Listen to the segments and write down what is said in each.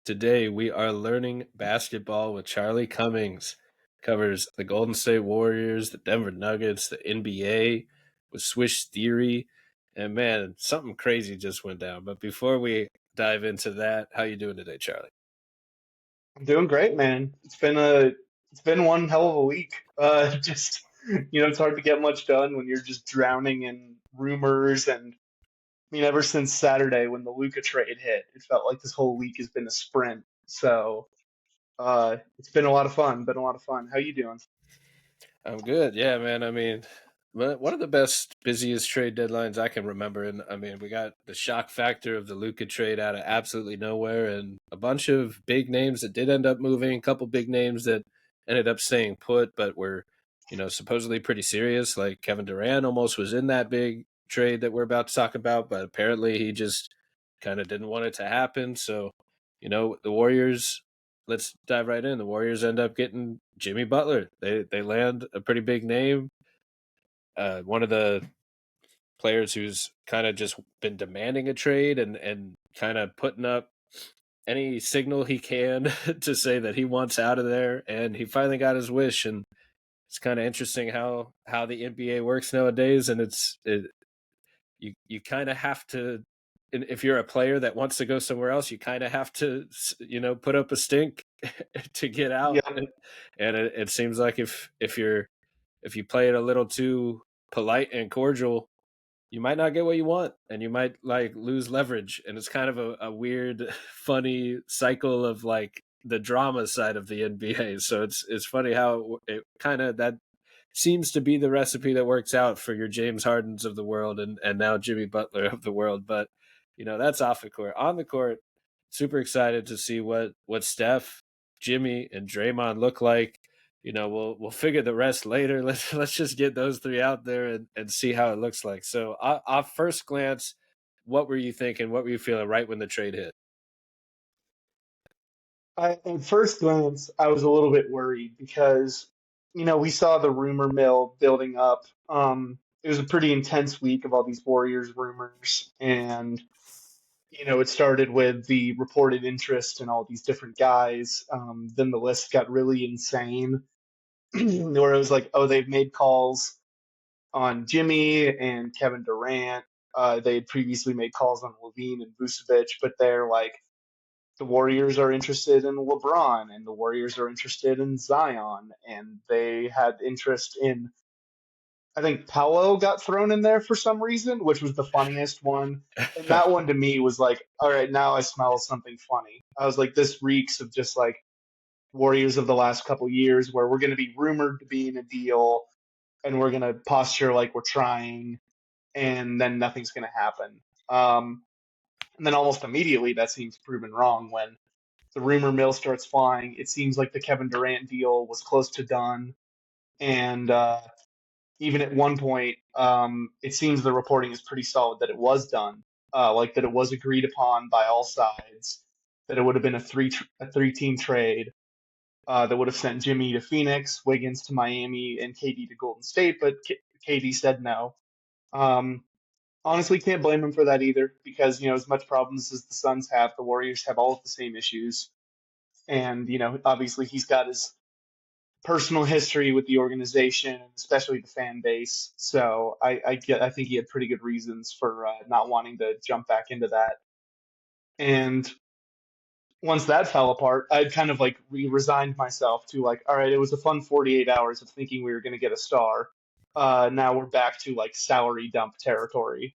Today we are learning basketball with Charlie Cummings. Covers the Golden State Warriors, the Denver Nuggets, the NBA with Swish Theory. And man, something crazy just went down. But before we dive into that, how you doing today, Charlie? I'm doing great, man. It's been one hell of a week. Just it's hard to get much done when you're just drowning in rumors. And I mean, ever since Saturday when the Luka trade hit, it felt like this whole week has been a sprint. So it's been a lot of fun. Been a lot of fun. How you doing? I'm good. Yeah, man. I mean, one of the best, busiest trade deadlines I can remember. And I mean, we got the shock factor of the Luka trade out of absolutely nowhere, and a bunch of big names that did end up moving, a couple big names that ended up staying put, but were, supposedly pretty serious. Like Kevin Durant almost was in that big trade that we're about to talk about, but apparently he just kind of didn't want it to happen. So, the Warriors, let's dive right in. The Warriors end up getting Jimmy Butler. They land a pretty big name. One of the players who's kind of just been demanding a trade and kind of putting up any signal he can to say that he wants out of there. And he finally got his wish. And it's kind of interesting how the NBA works nowadays. And you kind of have to, if you're a player that wants to go somewhere else, you kind of have to, put up a stink to get out. Yeah, And it seems like if you play it a little too polite and cordial, you might not get what you want, and you might like lose leverage. And it's kind of a weird, funny cycle of like the drama side of the NBA. So it's funny how it kind of that seems to be the recipe that works out for your James Hardens of the world and now Jimmy Butler of the world. But that's off the court. On the court, super excited to see what Steph, Jimmy, and Draymond look like. We'll figure the rest later. Let's just get those three out there and see how it looks like. So, off first glance, what were you thinking? What were you feeling right when the trade hit? at first glance, I was a little bit worried because we saw the rumor mill building up. It was a pretty intense week of all these Warriors rumors, and it started with the reported interest in all these different guys. Then the list got really insane, where it was like, oh, they've made calls on Jimmy and Kevin Durant. They had previously made calls on Levine and Vucevic, but they're like, the Warriors are interested in LeBron, and the Warriors are interested in Zion, and they had interest in, I think Paolo got thrown in there for some reason, which was the funniest one. And that one to me was like, all right, now I smell something funny. I was like, this reeks of just like Warriors of the last couple years where we're going to be rumored to be in a deal and we're going to posture like we're trying and then nothing's going to happen. And then almost immediately that seems proven wrong when the rumor mill starts flying. It seems like the Kevin Durant deal was close to done. And even at one point, it seems the reporting is pretty solid that it was done, like that it was agreed upon by all sides, that it would have been a three-team trade that would have sent Jimmy to Phoenix, Wiggins to Miami, and KD to Golden State, but KD said no. Um, Honestly, can't blame him for that either, because as much problems as the Suns have, the Warriors have all of the same issues, and obviously he's got his personal history with the organization, and especially the fan base. So I think he had pretty good reasons for not wanting to jump back into that. And once that fell apart, I'd kind of like resigned myself to like, all right, it was a fun 48 hours of thinking we were going to get a star. Now we're back to like salary dump territory.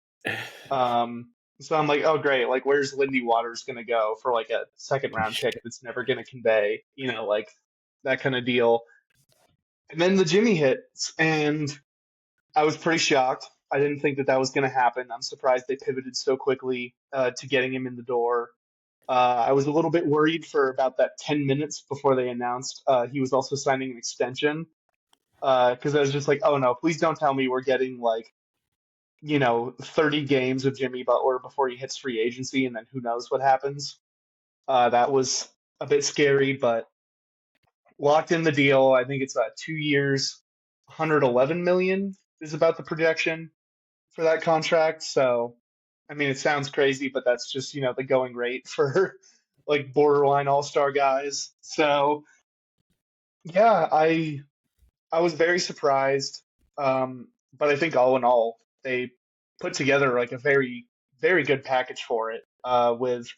So I'm like, oh great, like where's Lindy Waters going to go for like a second round pick that's never going to convey, like that kind of deal. And then the Jimmy hits, and I was pretty shocked. I didn't think that that was going to happen. I'm surprised they pivoted so quickly to getting him in the door. I was a little bit worried for about that 10 minutes before they announced he was also signing an extension because I was just like, oh no, please don't tell me we're getting like, 30 games of Jimmy Butler before he hits free agency and then who knows what happens. That was a bit scary, but locked in the deal. I think it's 2 years, 111 million is about the projection for that contract. So, I mean, it sounds crazy, but that's just the going rate for like borderline all-star guys. So yeah, I was very surprised. But I think all in all, they put together like a very good package for it. With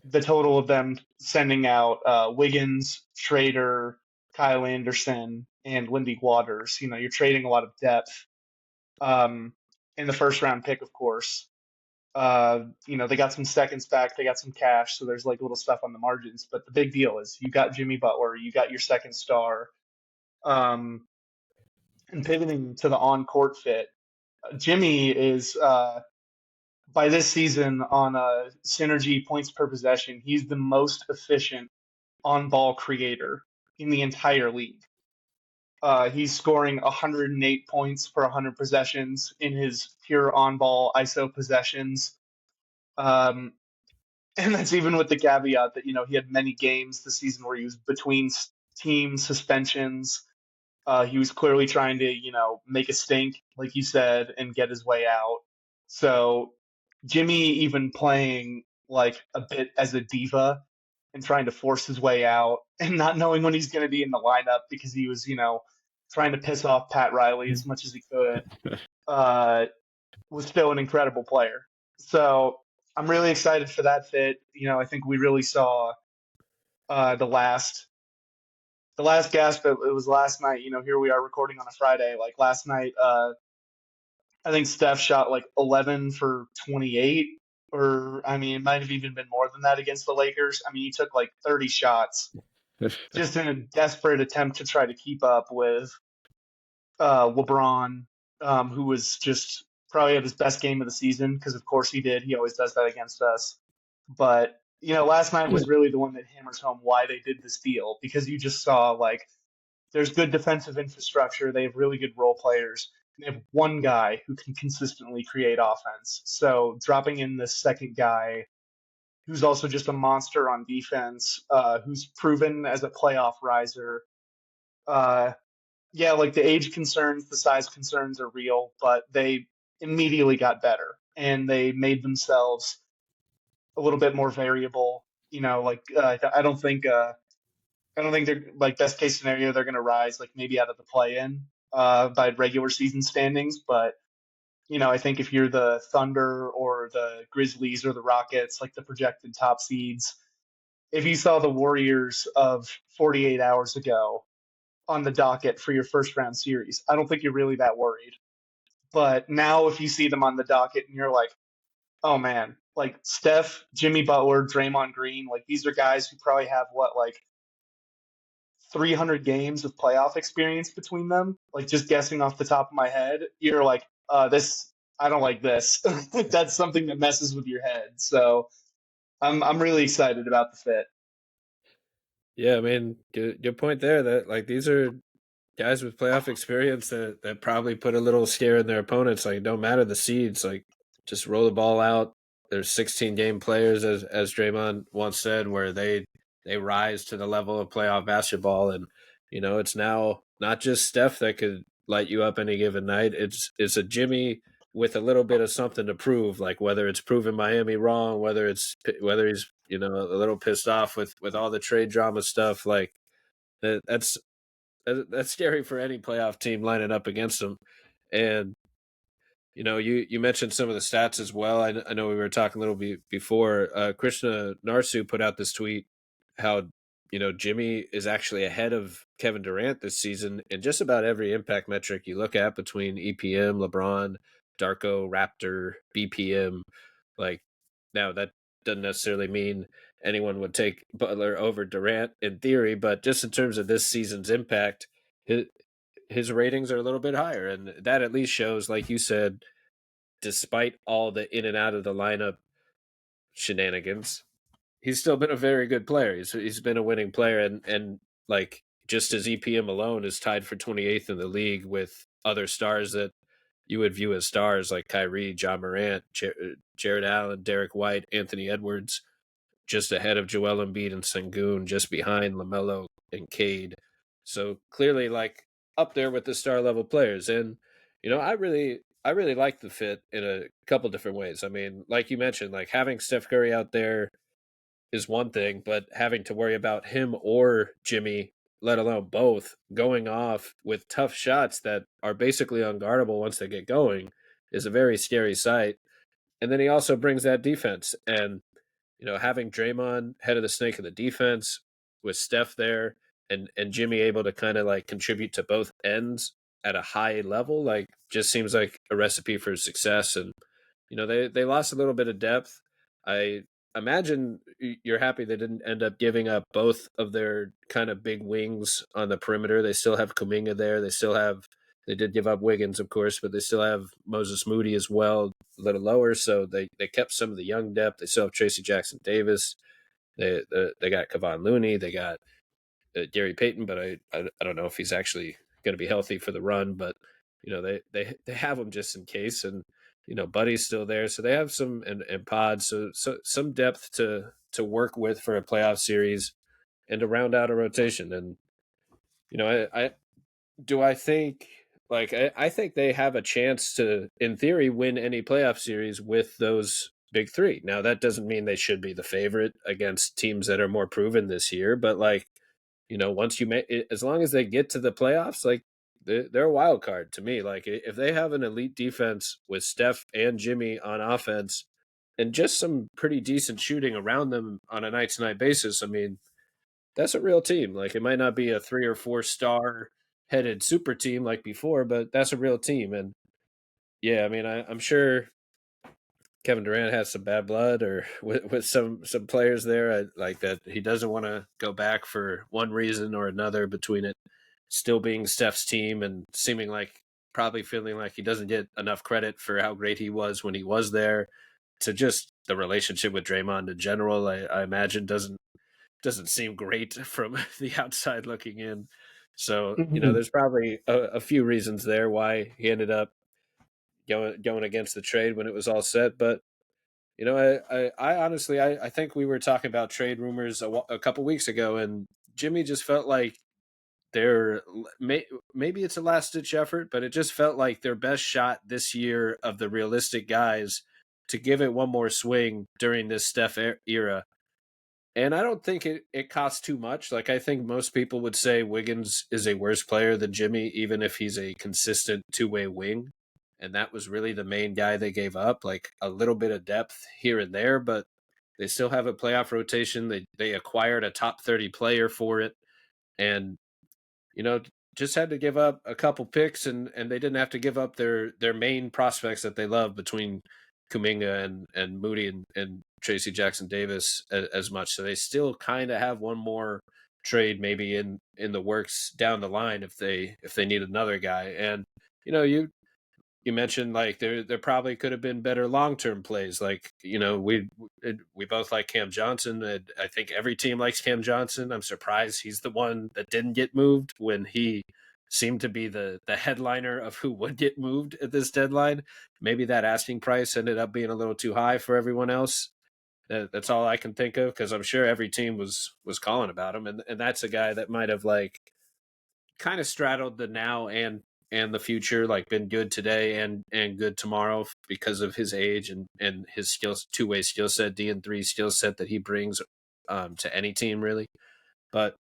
the total of them sending out Wiggins, Schrader, Kyle Anderson, and Lindy Waters. You know, you're trading a lot of depth. Um, in the first round pick, of course. You know, they got some seconds back, they got some cash, so there's like little stuff on the margins. But the big deal is you got Jimmy Butler, you got your second star. Um, and pivoting to the on-court fit, Jimmy is by this season on synergy points per possession, he's the most efficient on-ball creator in the entire league. He's scoring 108 points per 100 possessions in his pure on-ball ISO possessions. Um, and that's even with the caveat that, you know, he had many games this season where he was between team suspensions. He was clearly trying to, you know, make a stink, like you said, and get his way out. So Jimmy even playing like a bit as a diva and trying to force his way out and not knowing when he's going to be in the lineup because he was, you know, trying to piss off Pat Riley as much as he could, uh, was still an incredible player. So I'm really excited for that fit. You know, I think we really saw the last gasp. It was last night. You know, here we are recording on a Friday. Like last night, I think Steph shot like 11 for 28, or I mean, it might have even been more than that against the Lakers. I mean, he took like 30 shots just in a desperate attempt to try to keep up with LeBron, who was just probably had his best game of the season because, of course, he did. He always does that against us. But you know, last night was really the one that hammers home why they did this deal because you just saw like there's good defensive infrastructure. They have really good role players. They have one guy who can consistently create offense. So dropping in this second guy who's also just a monster on defense, who's proven as a playoff riser. Uh, yeah, like the age concerns, the size concerns are real, but they immediately got better and they made themselves a little bit more variable. You know, like I don't think they're like best case scenario they're going to rise like maybe out of the play in by regular season standings, but you know I think if you're the Thunder or the Grizzlies or the Rockets, like the projected top seeds, if you saw the Warriors of 48 hours ago on the docket for your first round series, I don't think you're really that worried. But now if you see them on the docket and you're like, oh man, like Steph, Jimmy Butler, Draymond Green, like these are guys who probably have what like 300 games of playoff experience between them. Like just guessing off the top of my head, you're like, this I don't like this. That's something that messes with your head. So I'm really excited about the fit. Yeah, I mean, good point there. That like these are guys with playoff experience that probably put a little scare in their opponents. Like, don't matter the seeds, like just roll the ball out. There's 16 game players, as Draymond once said, where they rise to the level of playoff basketball, and you know it's now not just Steph that could light you up any given night. It's a Jimmy with a little bit of something to prove, like whether it's proving Miami wrong, whether he's you know a little pissed off with all the trade drama stuff, like that's that's scary for any playoff team lining up against them. And you know, you mentioned some of the stats as well. I know we were talking a little bit before. Krishna Narsu put out this tweet how you know Jimmy is actually ahead of Kevin Durant this season in just about every impact metric you look at between EPM, LeBron, Darko, Raptor, BPM. Like now that doesn't necessarily mean anyone would take Butler over Durant in theory, but just in terms of this season's impact, his ratings are a little bit higher, and that at least shows, like you said, despite all the in and out of the lineup shenanigans, he's still been a very good player. He's been a winning player, and like just his EPM alone is tied for 28th in the league with other stars that you would view as stars like Kyrie, John Morant, Jared Allen, Derek White, Anthony Edwards, just ahead of Joel Embiid and Sengun, just behind LaMelo and Cade. So clearly, like up there with the star level players. And you know, I really like the fit in a couple different ways. I mean, like you mentioned, like having Steph Curry out there, is one thing, but having to worry about him or Jimmy, let alone both, going off with tough shots that are basically unguardable once they get going is a very scary sight. And then he also brings that defense. And having Draymond head of the snake of the defense with Steph there and Jimmy able to kind of like contribute to both ends at a high level, like just seems like a recipe for success. And they lost a little bit of depth. I imagine you're happy they didn't end up giving up both of their kind of big wings on the perimeter. They still have Kuminga there. They did give up Wiggins, of course, but they still have Moses Moody as well, a little lower. So they kept some of the young depth. They still have Tracy Jackson Davis. They got Kevon Looney. They got Gary Payton, but I don't know if he's actually going to be healthy for the run. But they have him just in case, and Buddy's still there, so they have some and Pod, so some depth to work with for a playoff series and to round out a rotation. And I do I think like I think they have a chance to, in theory, win any playoff series with those big three. Now that doesn't mean they should be the favorite against teams that are more proven this year, but like once you make it, as long as they get to the playoffs, like they're a wild card to me. Like if they have an elite defense with Steph and Jimmy on offense and just some pretty decent shooting around them on a night-to-night basis, I mean, that's a real team. Like it might not be a 3 or 4 star headed super team like before, but that's a real team. And yeah, I mean, I'm sure Kevin Durant has some bad blood, or with some players there, like that he doesn't want to go back for one reason or another, between it still being Steph's team and seeming like probably feeling like he doesn't get enough credit for how great he was when he was there, to just the relationship with Draymond in general. I imagine doesn't seem great from the outside looking in. So Mhm. there's probably a few reasons there why he ended up going against the trade when it was all set, but I honestly, I think we were talking about trade rumors a couple weeks ago, and Jimmy just felt like their maybe it's a last ditch effort, but it just felt like their best shot this year of the realistic guys to give it one more swing during this Steph era. And I don't think it costs too much. Like I think most people would say Wiggins is a worse player than Jimmy, even if he's a consistent two-way wing. And that was really the main guy they gave up, like a little bit of depth here and there, but they still have a playoff rotation. They acquired a top 30 player for it. And you know, just had to give up a couple picks, and they didn't have to give up their main prospects that they love, between Kuminga and Moody and Tracy Jackson Davis as much. So they still kind of have one more trade maybe in the works down the line if they need another guy. And you mentioned like there probably could have been better long-term plays. Like we both like Cam Johnson. I think every team likes Cam Johnson. I'm surprised he's the one that didn't get moved when he seemed to be the headliner of who would get moved at this deadline. Maybe that asking price ended up being a little too high for everyone else. That's all I can think of, because I'm sure every team was calling about him, and that's a guy that might have like kind of straddled the now and the future, like been good today and good tomorrow because of his age and his skills, two-way skill set, D&3 skill set that he brings to any team really. But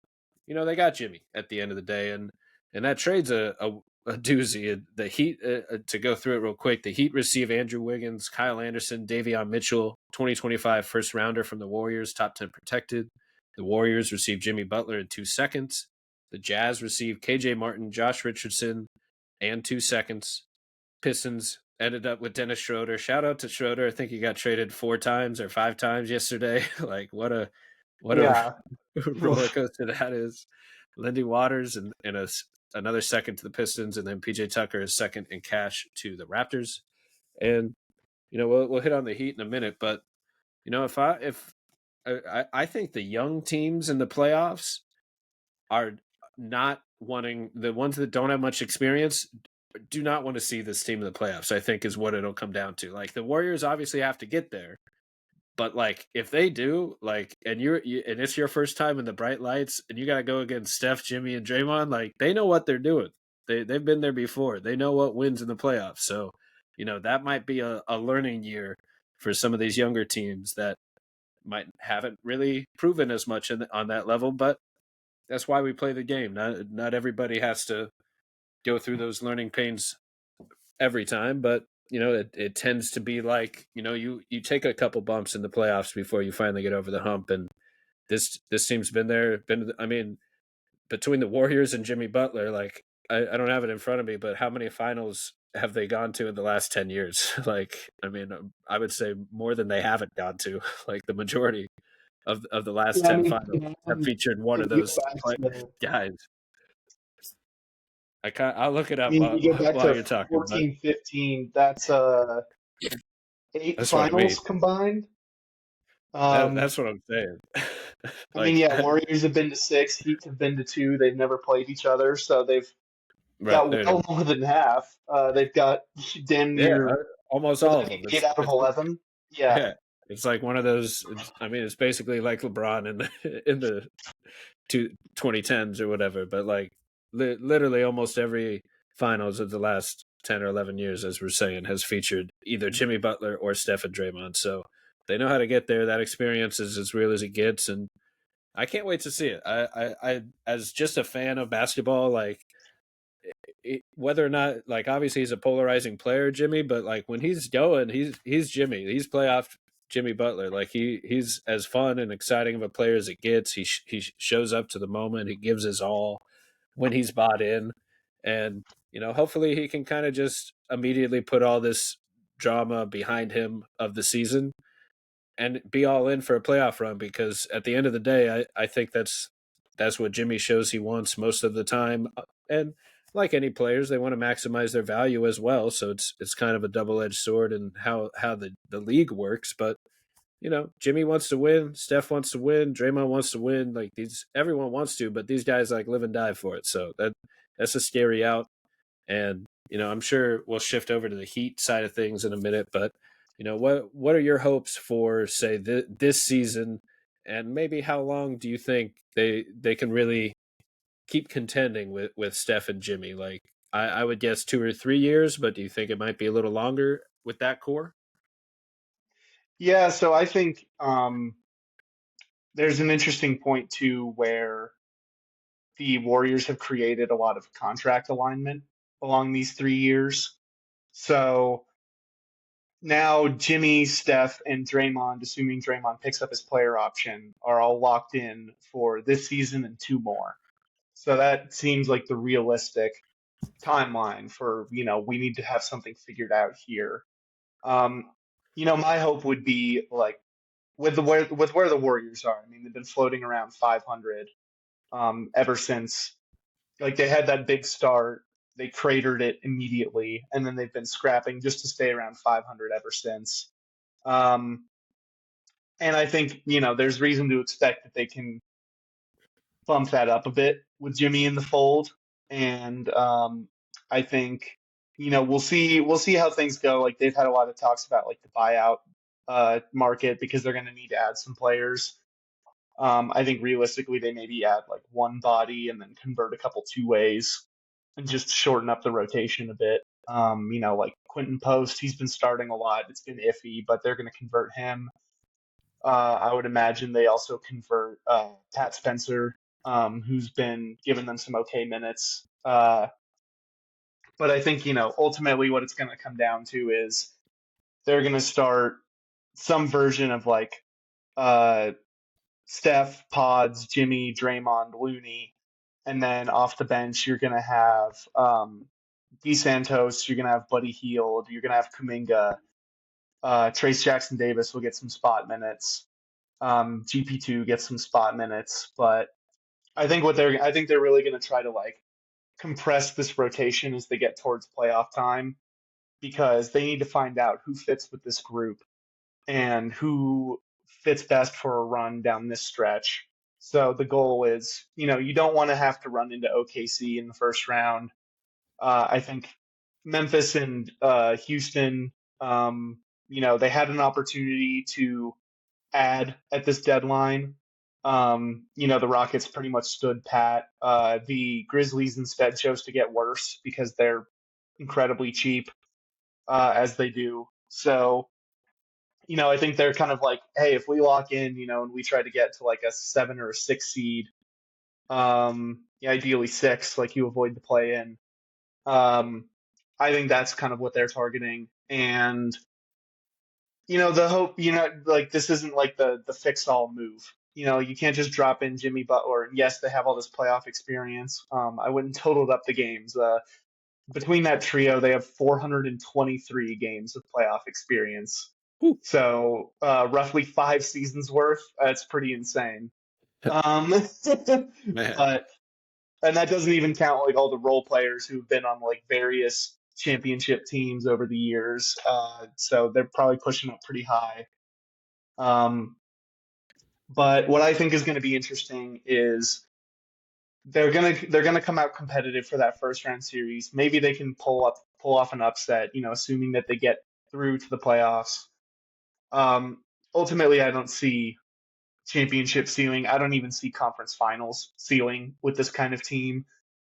they got Jimmy at the end of the day, and that trade's a doozy. The Heat, to go through it real quick, the Heat receive Andrew Wiggins, Kyle Anderson, Davion Mitchell, 2025 first rounder from the Warriors, top 10 protected. The Warriors receive Jimmy Butler in 2 seconds. The Jazz receive KJ Martin, Josh Richardson, and 2 seconds. Pistons ended up with Dennis Schroeder. Shout out to Schroeder. I think he got traded 4 times or 5 times yesterday. Like what a Yeah. roller coaster that is. Lindy Waters and another second to the Pistons, and then PJ Tucker is second in cash to the Raptors. And we'll hit on the Heat in a minute, but if I think the young teams in the playoffs are not wanting, the ones that don't have much experience do not want to see this team in the playoffs, I think is what it'll come down to. Like the Warriors obviously have to get there, but like if they do, like, and and it's your first time in the bright lights and you got to go against Steph, Jimmy, and Draymond, like they know what they're doing. They've been there before. They know what wins in the playoffs. So, that might be a learning year for some of these younger teams that haven't really proven as much on that level, but that's why we play the game. Not everybody has to go through those learning pains every time, but it tends to be like, you take a couple bumps in the playoffs before you finally get over the hump, and this team's been. I mean, between the Warriors and Jimmy Butler, like I don't have it in front of me, but how many finals have they gone to in the last 10 years? Like, I mean, I would say more than they haven't gone to. Like the majority of the last Yeah, I 10 mean, finals have featured one of if you those go back to, guys. I'll look it I up mean, you go back while to you're talking, but 14, 15. That's 8 that's what I mean. finals combined. Um, That's what I'm saying. I mean, Like, yeah, Warriors have been to 6, Heat have been to 2. They've never played each other, so they've right got there, well more than half. They've got damn yeah, near, almost would all that of them. be 8 out of 11? Yeah. Yeah, it's like one of those. I mean, it's basically like LeBron in the 2010s or whatever, but like literally almost every finals of the last 10 or 11 years, as we're saying, has featured either Jimmy Butler or Steph and Draymond. So they know how to get there. That experience is as real as it gets, and I can't wait to see it. I as just a fan of basketball, like whether or not, like, obviously he's a polarizing player, Jimmy, but like when he's going, he's Jimmy. He's playoff Jimmy Butler. Like he's as fun and exciting of a player as it gets. He shows up to the moment. He gives his all when he's bought in, and hopefully he can kind of just immediately put all this drama behind him of the season and be all in for a playoff run, because at the end of the day, I think that's what Jimmy shows he wants most of the time. And like any players, they want to maximize their value as well. So it's kind of a double edged sword in how the league works. But Jimmy wants to win, Steph wants to win, Draymond wants to win. Like everyone wants to, but these guys like live and die for it. So that's a scary out. And I'm sure we'll shift over to the Heat side of things in a minute, but what are your hopes for, say, this season, and maybe how long do you think they can really keep contending with Steph and Jimmy? Like I would guess 2 or 3 years, but do you think it might be a little longer with that core? Yeah, so I think there's an interesting point too where the Warriors have created a lot of contract alignment along these 3 years. So now Jimmy, Steph, and Draymond, assuming Draymond picks up his player option, are all locked in for this season and 2 more. So that seems like the realistic timeline for, we need to have something figured out here. Um, my hope would be like with where the Warriors are. I mean, they've been floating around 500 ever since, like, they had that big start. They cratered it immediately, and then they've been scrapping just to stay around 500 ever since. Um, and I think, there's reason to expect that they can bump that up a bit with Jimmy in the fold. And I think, we'll see how things go. Like, they've had a lot of talks about like the buyout market because they're going to need to add some players. I think realistically they maybe add like one body and then convert a couple two ways and just shorten up the rotation a bit. Like Quentin Post, he's been starting a lot. It's been iffy, but they're going to convert him. I would imagine they also convert Pat Spencer, who's been giving them some okay minutes. But I think, ultimately what it's going to come down to is they're going to start some version of like uh, Steph, Pods, Jimmy, Draymond, Looney, and then off the bench you're going to have DeSantos, you're going to have Buddy Hield, you're going to have Kuminga, Trace Jackson Davis will get some spot minutes, GP2 gets some spot minutes, but I think they're really going to try to like compress this rotation as they get towards playoff time because they need to find out who fits with this group and who fits best for a run down this stretch. So the goal is, you don't want to have to run into OKC in the first round. I think Memphis and Houston, they had an opportunity to add at this deadline. The Rockets pretty much stood pat. The Grizzlies instead chose to get worse because they're incredibly cheap, as they do. So I think they're kind of like, hey, if we lock in, and we try to get to like a 7 or 6 seed, yeah, ideally six, like you avoid the play in. Um, I think that's kind of what they're targeting. And, the hope, like this isn't like the fix all move. You can't just drop in Jimmy Butler. And yes, they have all this playoff experience. I went and totaled up the games. Between that trio, they have 423 games of playoff experience. Whew. So roughly 5 seasons worth. That's pretty insane. Um, Man. but and that doesn't even count like all the role players who've been on like various championship teams over the years. So they're probably pushing up pretty high. Um, but what I think is going to be interesting is they're gonna come out competitive for that first round series. Maybe they can pull off an upset, assuming that they get through to the playoffs. Um, Ultimately, I don't see championship ceiling. I don't even see conference finals ceiling with this kind of team.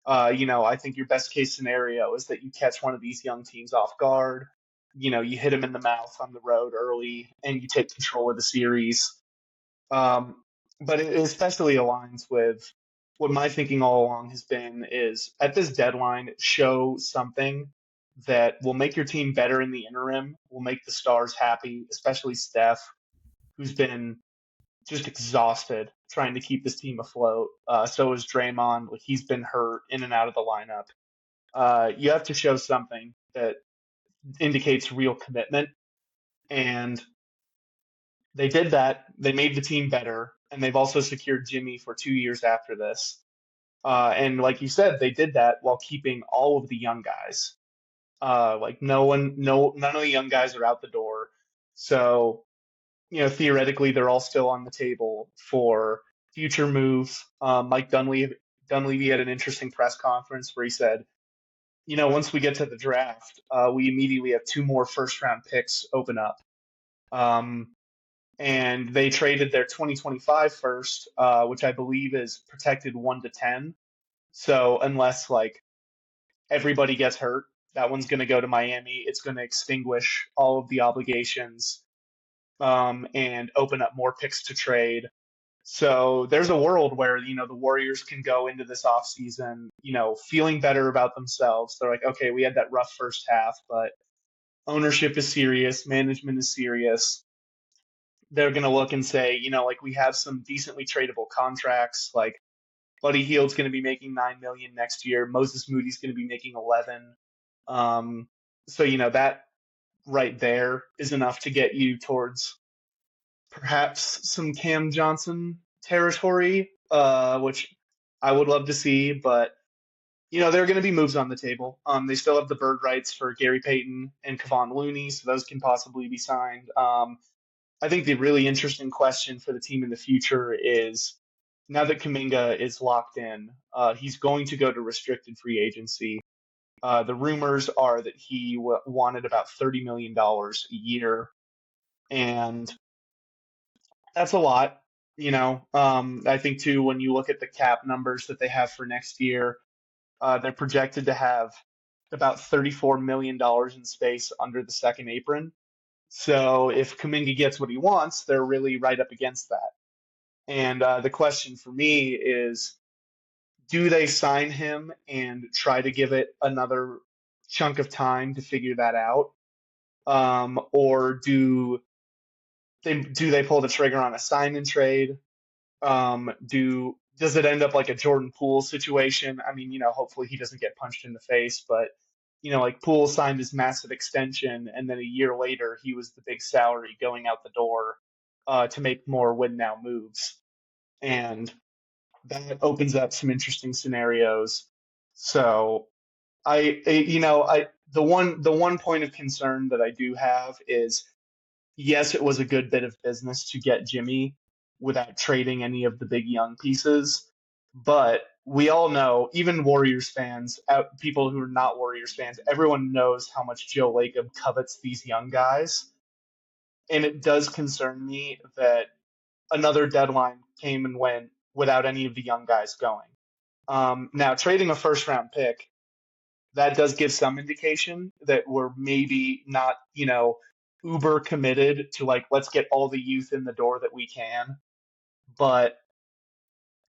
I think your best case scenario is that you catch one of these young teams off guard. You hit them in the mouth on the road early, and you take control of the series. Um, but it especially aligns with what my thinking all along has been is at this deadline, show something that will make your team better in the interim, will make the stars happy, especially Steph, who's been just exhausted trying to keep this team afloat. So is Draymond. Like he's been hurt in and out of the lineup. You have to show something that indicates real commitment. And they did that. They made the team better. And they've also secured Jimmy for 2 years after this. And like you said, they did that while keeping all of the young guys. Like none of the young guys are out the door. So theoretically, they're all still on the table for future moves. Mike Dunleavy had an interesting press conference where he said, once we get to the draft, we immediately have two more first round picks open up. And they traded their 2025 first, which I believe is protected 1 to 10. So unless like everybody gets hurt, that one's going to go to Miami. It's going to extinguish all of the obligations and open up more picks to trade. So there's a world where, the Warriors can go into this offseason, feeling better about themselves. They're like, okay, we had that rough first half, but ownership is serious, management is serious. They're going to look and say, like we have some decently tradable contracts. Like Buddy Hield's going to be making $9 million next year. Moses Moody's going to be making 11. So that right there is enough to get you towards perhaps some Cam Johnson territory, which I would love to see. But there are going to be moves on the table. They still have the bird rights for Gary Payton and Kevon Looney, so those can possibly be signed. I think the really interesting question for the team in the future is now that Kuminga is locked in, he's going to go to restricted free agency. The rumors are that he wanted about $30 million a year, and that's a lot. I think too when you look at the cap numbers that they have for next year, they're projected to have about $34 million in space under the second apron. So if Kuminga gets what he wants, they're really right up against that. And the question for me is, do they sign him and try to give it another chunk of time to figure that out? Or do they pull the trigger on a sign and trade? Does it end up like a Jordan Poole situation? I mean, hopefully he doesn't get punched in the face, but like Poole signed his massive extension, and then a year later he was the big salary going out the door to make more win now moves, and that opens up some interesting scenarios. So the one point of concern that I do have is yes, it was a good bit of business to get Jimmy without trading any of the big young pieces. But we all know, even Warriors fans, people who are not Warriors fans, everyone knows how much Joe Lacob covets these young guys. And it does concern me that another deadline came and went without any of the young guys going. Now, trading a first round pick, that does give some indication that we're maybe not, uber committed to like, let's get all the youth in the door that we can. But,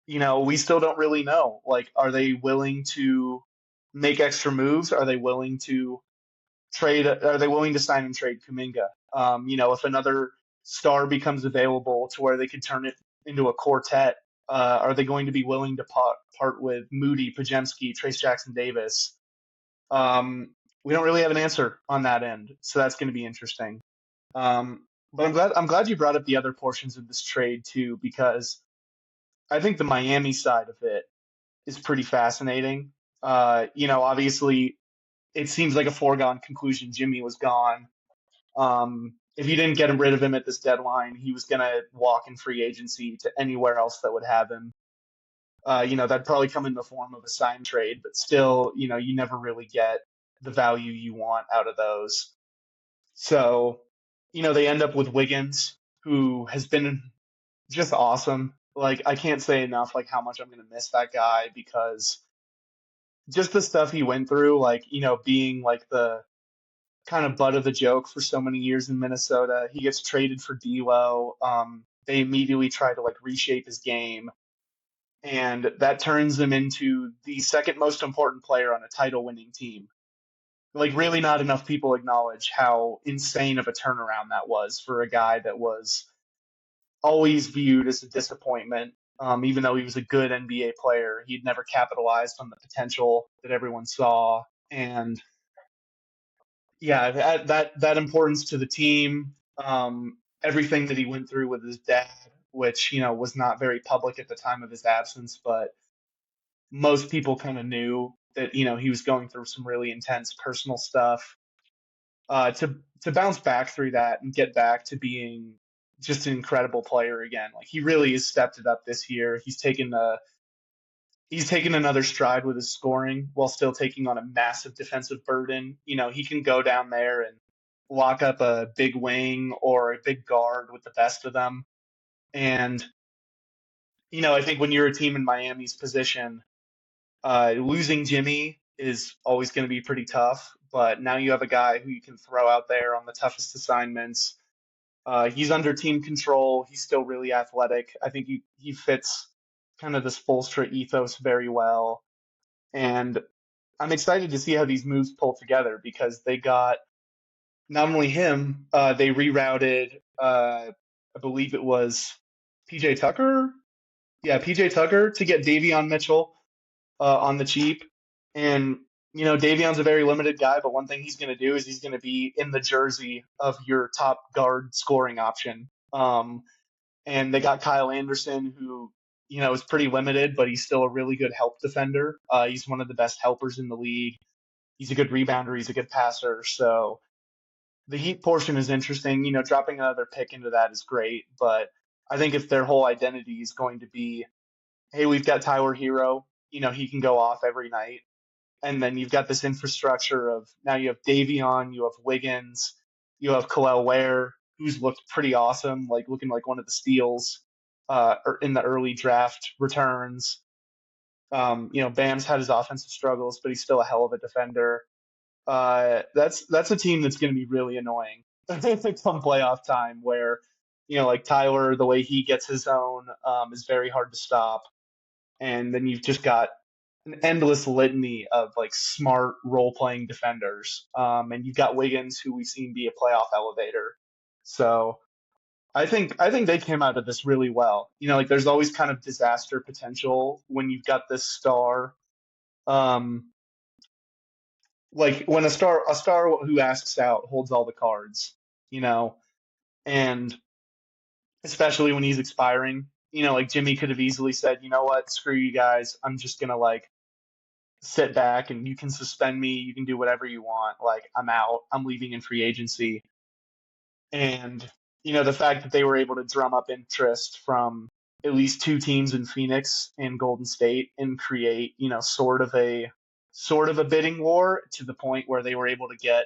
we still don't really know. Like, are they willing to make extra moves? Are they willing to trade? Are they willing to sign and trade Kuminga? If another star becomes available to where they could turn it into a quartet, are they going to be willing to part with Moody, Pajemski, Trace Jackson Davis? We don't really have an answer on that end, so that's going to be interesting. But I'm glad you brought up the other portions of this trade too, because I think the Miami side of it is pretty fascinating. Obviously, it seems like a foregone conclusion. Jimmy was gone. If you didn't get rid of him at this deadline, he was going to walk in free agency to anywhere else that would have him. That'd probably come in the form of a sign trade, but still, you never really get the value you want out of those. So, they end up with Wiggins, who has been just awesome. Like, I can't say enough, like, how much I'm going to miss that guy, because just the stuff he went through, like, being like the kind of butt of the joke for so many years in Minnesota. He gets traded for D'Lo. They immediately try to like reshape his game, and that turns him into the second most important player on a title-winning team. Like, really, not enough people acknowledge how insane of a turnaround that was for a guy that was always viewed as a disappointment. Even though he was a good NBA player, he'd never capitalized on the potential that everyone saw. And yeah, that importance to the team, everything that he went through with his dad, which was not very public at the time of his absence, but most people kind of knew that he was going through some really intense personal stuff. To bounce back through that and get back to being just an incredible player again, like he really has stepped it up this year. He's taken another stride with his scoring while still taking on a massive defensive burden. He can go down there and lock up a big wing or a big guard with the best of them. And, I think when you're a team in Miami's position, losing Jimmy is always going to be pretty tough. But now you have a guy who you can throw out there on the toughest assignments. He's under team control. He's still really athletic. I think he fits kind of this Spolstra ethos very well. And I'm excited to see how these moves pull together, because they got not only him, they rerouted, I believe it was PJ Tucker. Yeah, PJ Tucker to get Davion Mitchell on the cheap. And, Davion's a very limited guy, but one thing he's going to do is he's going to be in the jersey of your top guard scoring option. And they got Kyle Anderson, who, is pretty limited, but he's still a really good help defender. He's one of the best helpers in the league. He's a good rebounder. He's a good passer. So the Heat portion is interesting. Dropping another pick into that is great. But I think if their whole identity is going to be, hey, we've got Tyler Hero, he can go off every night. And then you've got this infrastructure of, now you have Davion, you have Wiggins, you have Khalil Ware, who's looked pretty awesome, like looking like one of the steals in the early draft returns. Bam's had his offensive struggles, but he's still a hell of a defender. That's a team that's going to be really annoying come playoff time, where like Tyler, the way he gets his own is very hard to stop, and then you've just got an endless litany of like smart role playing defenders, and you've got Wiggins, who we've seen be a playoff elevator. So I think they came out of this really well. Like there's always kind of disaster potential when you've got this star. Um, like when a star who asks out holds all the cards, you know, and especially when he's expiring, like Jimmy could have easily said, you know what, screw you guys, I'm just gonna like sit back and you can suspend me, you can do whatever you want, like I'm out, I'm leaving in free agency. And the fact that they were able to drum up interest from at least two teams in Phoenix and Golden State and create, sort of a bidding war to the point where they were able to get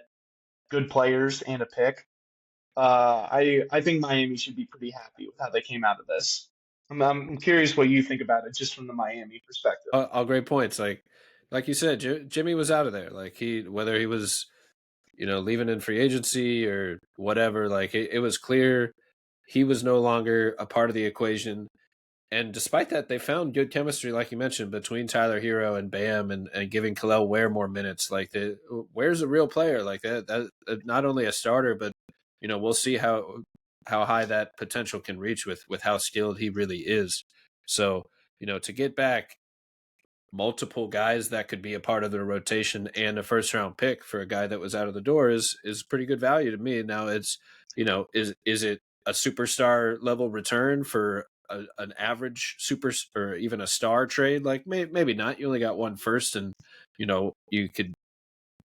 good players and a pick. I think Miami should be pretty happy with how they came out of this. I'm curious what you think about it, just from the Miami perspective. All great points. Like you said, Jimmy was out of there. Like whether he was leaving in free agency or whatever. Like it was clear he was no longer a part of the equation. And despite that, they found good chemistry, like you mentioned, between Tyler Hero and Bam, and giving Khalil Ware more minutes. Like Ware's a real player, like that not only a starter, but we'll see how high that potential can reach with how skilled he really is. So to get back multiple guys that could be a part of the rotation and a first round pick for a guy that was out of the door is pretty good value to me. Now it's is it a superstar level return for an average super or even a star trade? Like maybe not. You only got one first, and you could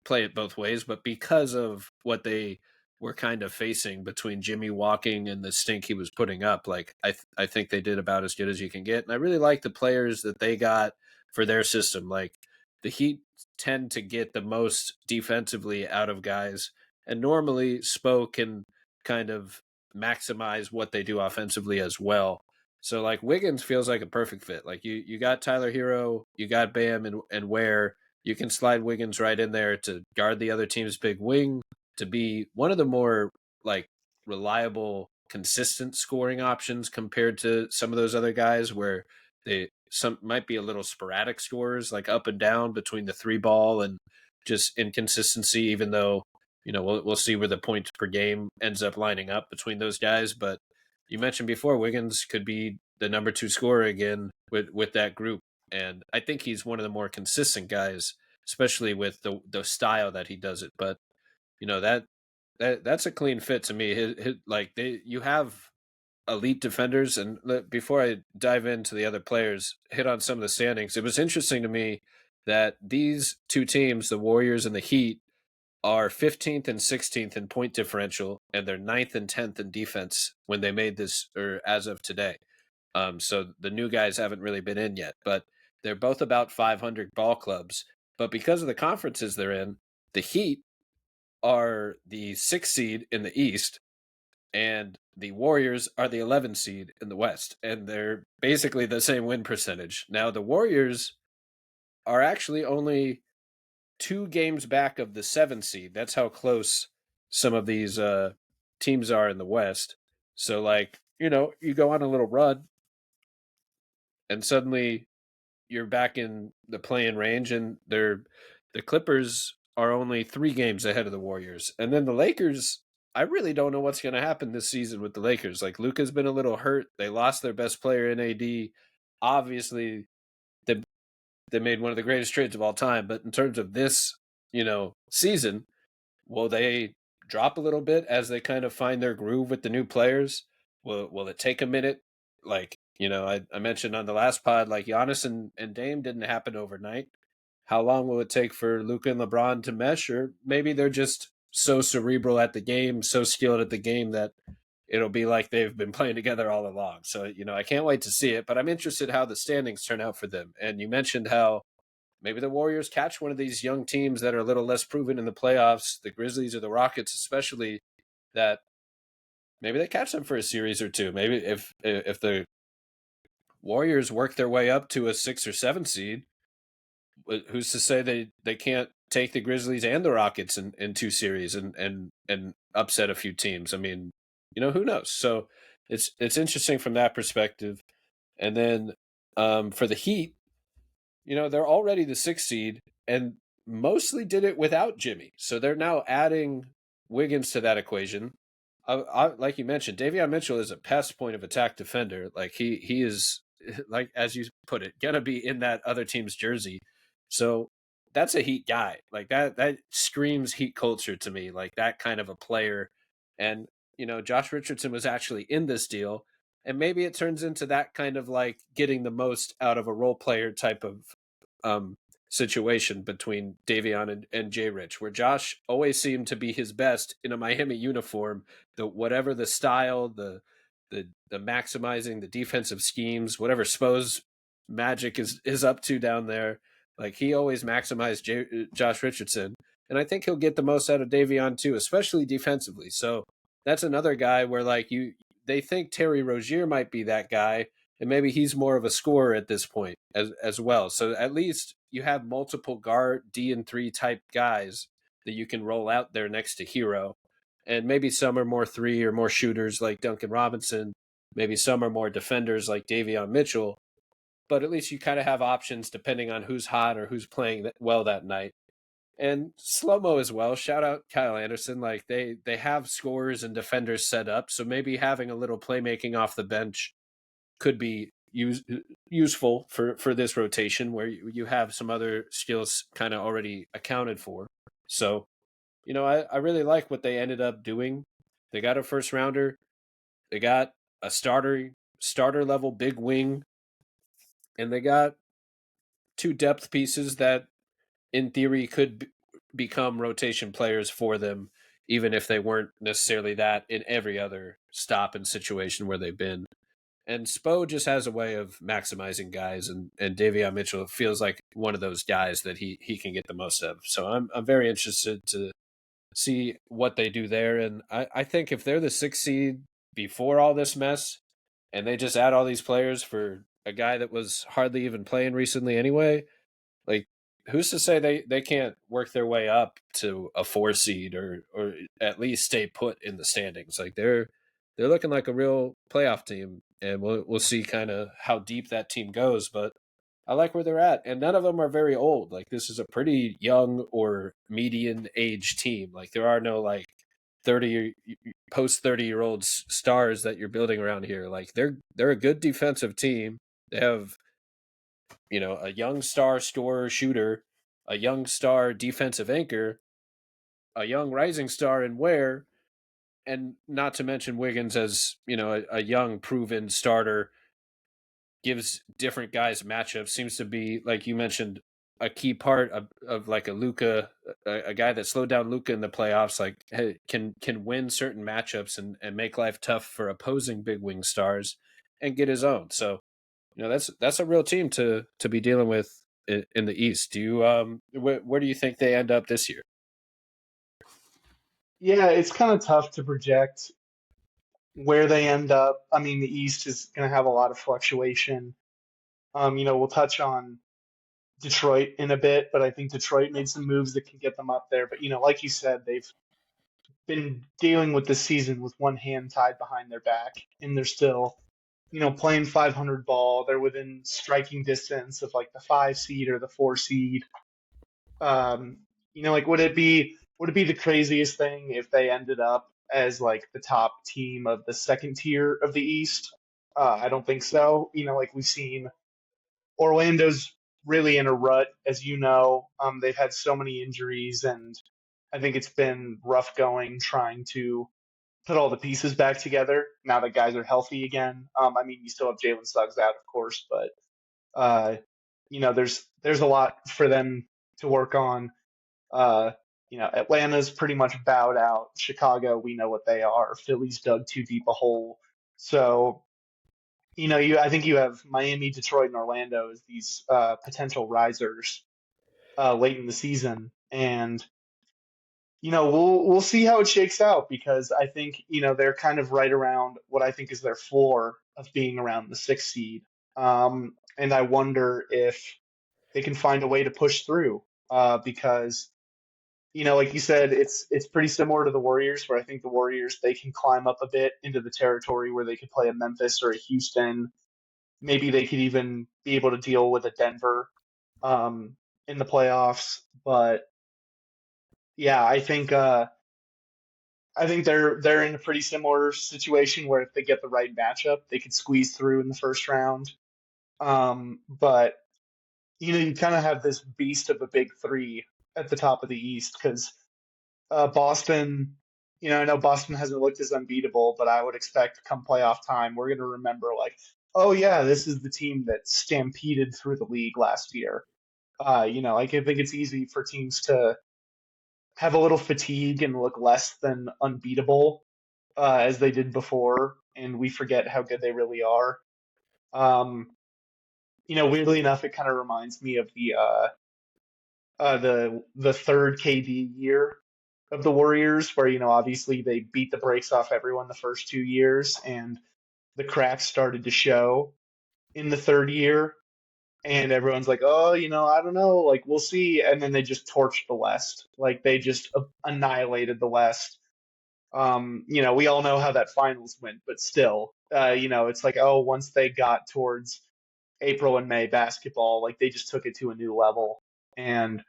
play it both ways, but because of what they were kind of facing between Jimmy walking and the stink he was putting up, like I think they did about as good as you can get. And I really like the players that they got for their system. Like the Heat tend to get the most defensively out of guys, and normally Spo can kind of maximize what they do offensively as well. So like Wiggins feels like a perfect fit. Like you got Tyler Hero, you got Bam and Ware. You can slide Wiggins right in there to guard the other team's big wing, to be one of the more like reliable, consistent scoring options compared to some of those other guys where they some might be a little sporadic scorers, like up and down between the three ball and just inconsistency. Even though we'll see where the points per game ends up lining up between those guys. But you mentioned before Wiggins could be the number two scorer again with that group. And I think he's one of the more consistent guys, especially with the style that he does it. But that's a clean fit to me. You have elite defenders, and before I dive into the other players, hit on some of the standings. It was interesting to me that these two teams, the Warriors and the Heat, are 15th and 16th in point differential, and they're 9th and 10th in defense when they made this, or as of today. So the new guys haven't really been in yet, but they're both about 500 ball clubs. But because of the conferences they're in, the Heat are the 6th seed in the East, and the Warriors are the 11th seed in the West. And they're basically the same win percentage. Now, the Warriors are actually only 2 games back of the 7th seed. That's how close some of these teams are in the West. So, like, you go on a little run, and suddenly you're back in the play-in range, and the Clippers are only 3 games ahead of the Warriors. And then the Lakers, I really don't know what's going to happen this season with the Lakers. Like Luka's been a little hurt. They lost their best player in AD. Obviously, they they made one of the greatest trades of all time. But in terms of this, season, will they drop a little bit as they kind of find their groove with the new players? Will it take a minute? Like, I mentioned on the last pod, like Giannis and Dame didn't happen overnight. How long will it take for Luka and LeBron to mesh? Or maybe they're just so cerebral at the game, so skilled at the game that it'll be like they've been playing together all along. So, I can't wait to see it, but I'm interested how the standings turn out for them. And you mentioned how maybe the Warriors catch one of these young teams that are a little less proven in the playoffs, the Grizzlies or the Rockets especially, that maybe they catch them for a series or two. Maybe if the Warriors work their way up to a 6 or 7 seed, who's to say they can't take the Grizzlies and the Rockets in 2 series and upset a few teams? I mean, who knows? So it's interesting from that perspective. And then for the Heat, they're already the 6th seed and mostly did it without Jimmy. So they're now adding Wiggins to that equation. Like you mentioned, Davion Mitchell is a pest point of attack defender. Like he is, like as you put it, gonna be in that other team's jersey. So that's a Heat guy. Like that screams Heat culture to me. Like that kind of a player. And Josh Richardson was actually in this deal, and maybe it turns into that kind of like getting the most out of a role player type of um, situation between Davion and J Rich, where Josh always seemed to be his best in a Miami uniform. Whatever the style, the maximizing the defensive schemes, whatever Spo's magic is up to down there, like he always maximized Josh Richardson, and I think he'll get the most out of Davion too, especially defensively. So that's another guy where they think Terry Rozier might be that guy, and maybe he's more of a scorer at this point as well. So at least you have multiple guard D and 3 type guys that you can roll out there next to Hero. And maybe some are more three or more shooters like Duncan Robinson. Maybe some are more defenders like Davion Mitchell. But at least you kind of have options depending on who's hot or who's playing well that night. And Slomo as well. Shout out Kyle Anderson. Like they have scorers and defenders set up, so maybe having a little playmaking off the bench could be useful for this rotation where you have some other skills kind of already accounted for. So, I really like what they ended up doing. They got a first rounder. They got a starter level big wing, and they got two depth pieces that in theory could become rotation players for them, even if they weren't necessarily that in every other stop and situation where they've been. And Spo just has a way of maximizing guys, and Davion Mitchell feels like one of those guys that he can get the most of. So I'm very interested to see what they do there. And I think if they're the 6th seed before all this mess, and they just add all these players for a guy that was hardly even playing recently anyway, like who's to say they can't work their way up to a 4 seed or at least stay put in the standings? Like they're looking like a real playoff team, and we'll see kind of how deep that team goes. But I like where they're at, and none of them are very old. Like this is a pretty young or median age team. Like there are no like 30 post 30-year-old stars that you're building around here. Like they're a good defensive team. They have a young star scorer shooter, a young star defensive anchor, a young rising star in Ware, and not to mention Wiggins as a young proven starter, gives different guys matchups. Seems to be, like you mentioned, a key part of like a Luka, a guy that slowed down Luka in the playoffs. Like hey, can win certain matchups and make life tough for opposing big wing stars, and get his own. So that's a real team to be dealing with in the East. Do you where do you think they end up this year? Yeah, it's kind of tough to project where they end up. I mean, the East is going to have a lot of fluctuation. We'll touch on Detroit in a bit, but I think Detroit made some moves that can get them up there. But like you said, they've been dealing with this season with one hand tied behind their back, and they're still, playing 500 ball. They're within striking distance of like the 5 seed or the 4 seed. Like would it be the craziest thing if they ended up as like the top team of the second tier of the East? I don't think so. Like we've seen Orlando's really in a rut, as you know. They've had so many injuries, and I think it's been rough going trying to put all the pieces back together now that guys are healthy again. I mean, you still have Jalen Suggs out, of course, but uh, there's a lot for them to work on. Uh, Atlanta's pretty much bowed out. Chicago, we know what they are. Philly's dug too deep a hole. So, I think you have Miami, Detroit, and Orlando as these potential risers late in the season, and we'll see how it shakes out because I think they're kind of right around what I think is their floor of being around the 6th seed, and I wonder if they can find a way to push through because like you said, it's pretty similar to the Warriors, where I think the Warriors they can climb up a bit into the territory where they could play a Memphis or a Houston. Maybe they could even be able to deal with a Denver in the playoffs. But yeah, I think they're in a pretty similar situation where if they get the right matchup, they could squeeze through in the first round. But you kind of have this beast of a big three at the top of the East because Boston, I know Boston hasn't looked as unbeatable, but I would expect come playoff time, we're going to remember like, oh yeah, this is the team that stampeded through the league last year. I think it's easy for teams to have a little fatigue and look less than unbeatable as they did before, and we forget how good they really are. Um, Weirdly enough, it kind of reminds me of the third KD year of the Warriors, where obviously they beat the brakes off everyone the first 2 years, and the cracks started to show in the third year. and everyone's like, oh, I don't know, like we'll see. And then they just torched the West. Like they just annihilated the West. We all know how that finals went, but still, it's like, oh, once they got towards April and May basketball, like they just took it to a new level. And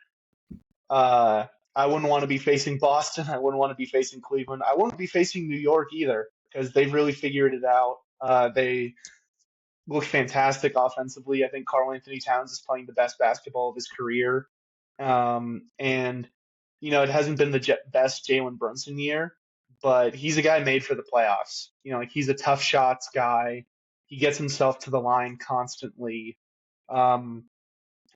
uh, I wouldn't want to be facing Boston. I wouldn't want to be facing Cleveland. I wouldn't be facing New York either because they've really figured it out. They look fantastic offensively. I think Karl Anthony Towns is playing the best basketball of his career. And, it hasn't been the best Jalen Brunson year, but he's a guy made for the playoffs. Like he's a tough shots guy. He gets himself to the line constantly. Um,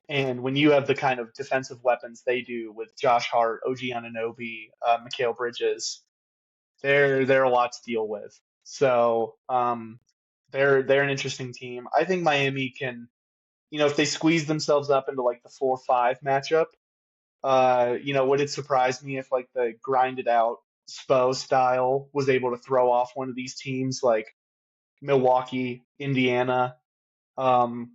and when you have the kind of defensive weapons they do with Josh Hart, OG Anunoby, Mikal Bridges, they're a lot to deal with. So they're an interesting team. I think Miami can, if they squeeze themselves up into like the 4-5 matchup, would it surprise me if like the grinded out Spo style was able to throw off one of these teams like Milwaukee, Indiana? Um,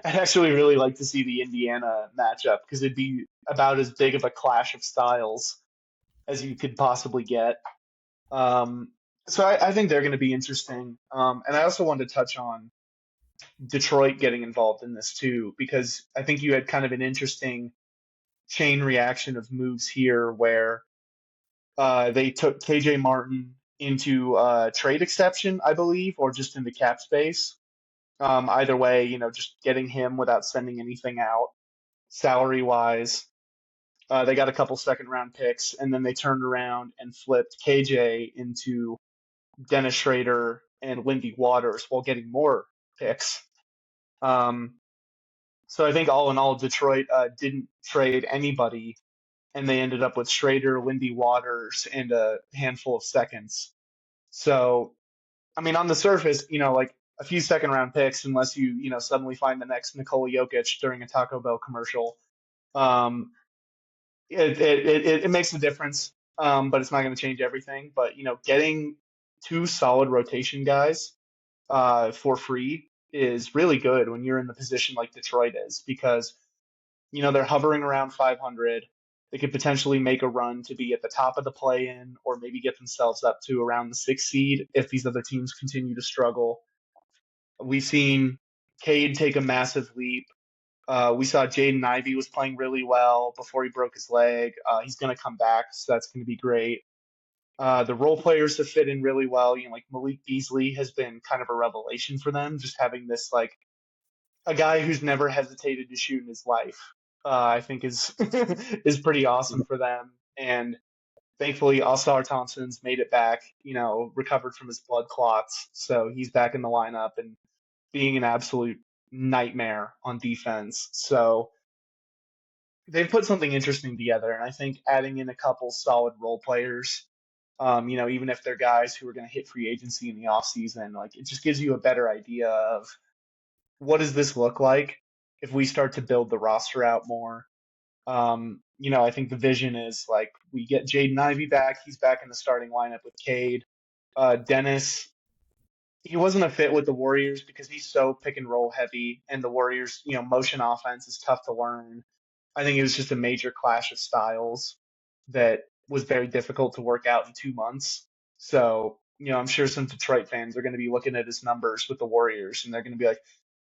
I'd actually really like to see the Indiana matchup because it'd be about as big of a clash of styles as you could possibly get. Um, so I think they're going to be interesting. And I also wanted to touch on Detroit getting involved in this too, because I think you had kind of an interesting chain reaction of moves here where they took KJ Martin into trade exception, I believe, or just into cap space. Either way, just getting him without sending anything out salary wise. They got a couple second round picks, and then they turned around and flipped KJ into Dennis Schrader and Lindy Waters while getting more picks. Um, so I think all in all, Detroit didn't trade anybody, and they ended up with Schrader, Lindy Waters, and a handful of seconds. So, I mean, on the surface, like a few second round picks, unless you suddenly find the next Nikola Jokic during a Taco Bell commercial, um, it makes a difference, but it's not going to change everything. But getting two solid rotation guys for free is really good when you're in the position like Detroit is because they're hovering around 500. They could potentially make a run to be at the top of the play-in, or maybe get themselves up to around the 6th seed if these other teams continue to struggle. We've seen Cade take a massive leap. We saw Jaden Ivey was playing really well before he broke his leg. He's going to come back, so that's going to be great. The role players have fit in really well. Like Malik Beasley has been kind of a revelation for them, just having this like a guy who's never hesitated to shoot in his life. I think is is pretty awesome for them. And thankfully, Oscar Thompson's made it back. Recovered from his blood clots, so he's back in the lineup and being an absolute nightmare on defense. So they've put something interesting together, and I think adding in a couple solid role players, even if they're guys who are going to hit free agency in the offseason, like it just gives you a better idea of what does this look like if we start to build the roster out more. I think the vision is like we get Jaden Ivey back. He's back in the starting lineup with Cade. Dennis, he wasn't a fit with the Warriors because he's so pick and roll heavy, and the Warriors, motion offense is tough to learn. I think it was just a major clash of styles that was very difficult to work out in 2 months. So, I'm sure some Detroit fans are going to be looking at his numbers with the Warriors, and they're going to be like,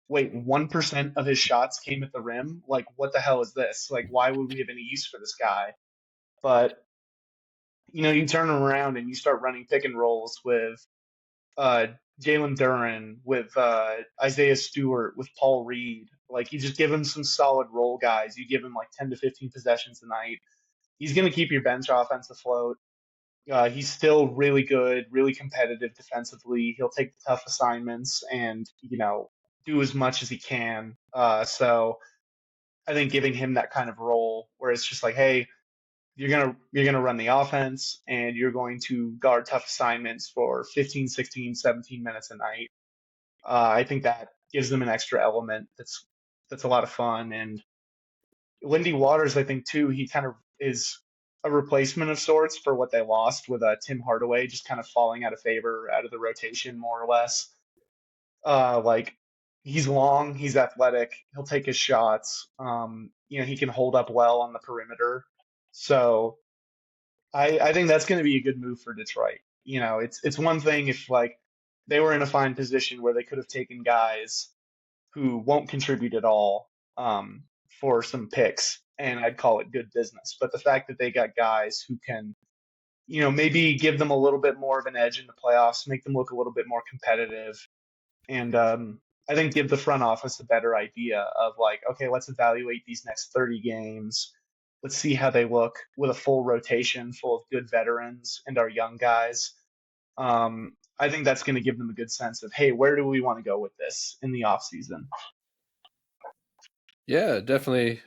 wait, 1% of his shots came at the rim? Like, what the hell is this? Like, why would we have any use for this guy? But, you turn him around and you start running pick and rolls with uh, Jalen Duren, with Isaiah Stewart, with Paul Reed. Like, you just give him some solid role guys. You give him like 10 to 15 possessions a night. He's going to keep your bench offense afloat. He's still really good, really competitive defensively. He'll take the tough assignments and, do as much as he can. So I think giving him that kind of role where it's just like, hey, you're gonna run the offense and you're going to guard tough assignments for 15, 16, 17 minutes a night. I think that gives them an extra element that's a lot of fun. And Lindy Waters, I think too, he kind of is a replacement of sorts for what they lost with Tim Hardaway just kind of falling out of favor out of the rotation more or less. Like He's long, he's athletic, he'll take his shots. He can hold up well on the perimeter. So I think that's going to be a good move for Detroit. It's one thing if like they were in a fine position where they could have taken guys who won't contribute at all for some picks, and I'd call it good business. But the fact that they got guys who can, maybe give them a little bit more of an edge in the playoffs, make them look a little bit more competitive, and I think give the front office a better idea of like, okay, let's evaluate these next 30 games. Let's see how they look with a full rotation full of good veterans and our young guys. I think that's going to give them a good sense of, hey, where do we want to go with this in the off season? Yeah, definitely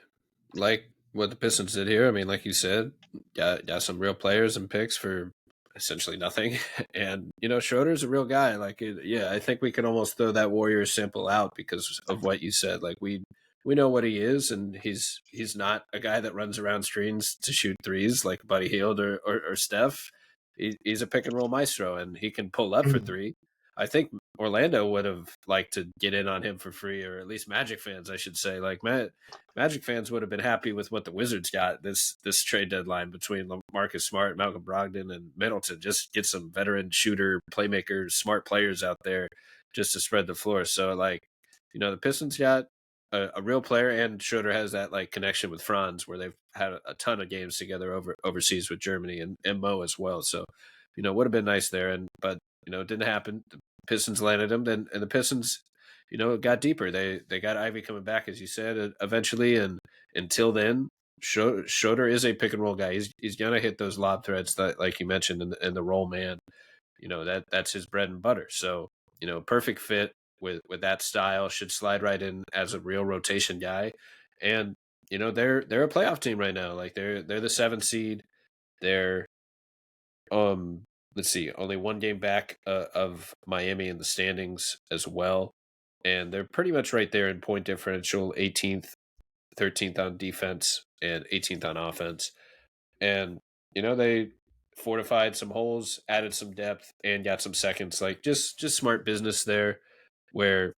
like what the Pistons did here. I mean, like you said, got some real players and picks for essentially nothing. And Schroeder's a real guy. Yeah, I think we can almost throw that Warriors sample out because of what you said. Like we know what he is, and he's not a guy that runs around screens to shoot threes like Buddy Hield or Steph. He's a pick and roll maestro, and he can pull up for three. I think Orlando would have liked to get in on him for free, or at least Magic fans, I should say. Like Magic fans would have been happy with what the Wizards got this trade deadline between Marcus Smart, Malcolm Brogdon, and Middleton. Just get some veteran shooter, playmakers, smart players out there just to spread the floor. So the Pistons got a real player, and Schroeder has that like connection with Franz, where they've had a ton of games together overseas with Germany and Mo as well. So would have been nice there, but it didn't happen. The Pistons landed him, and the Pistons it got deeper. They got Ivy coming back, as you said, eventually, and until then, Schroeder is a pick and roll guy. He's gonna hit those lob threads that, like you mentioned, in the roll man. That's his bread and butter. So perfect fit with that style. Should slide right in as a real rotation guy, and they're a playoff team right now. Like they're the 7th seed. They're let's see, only one game back of Miami in the standings as well. And they're pretty much right there in point differential, 18th, 13th on defense, and 18th on offense. And, they fortified some holes, added some depth, and got some seconds. Like just smart business there where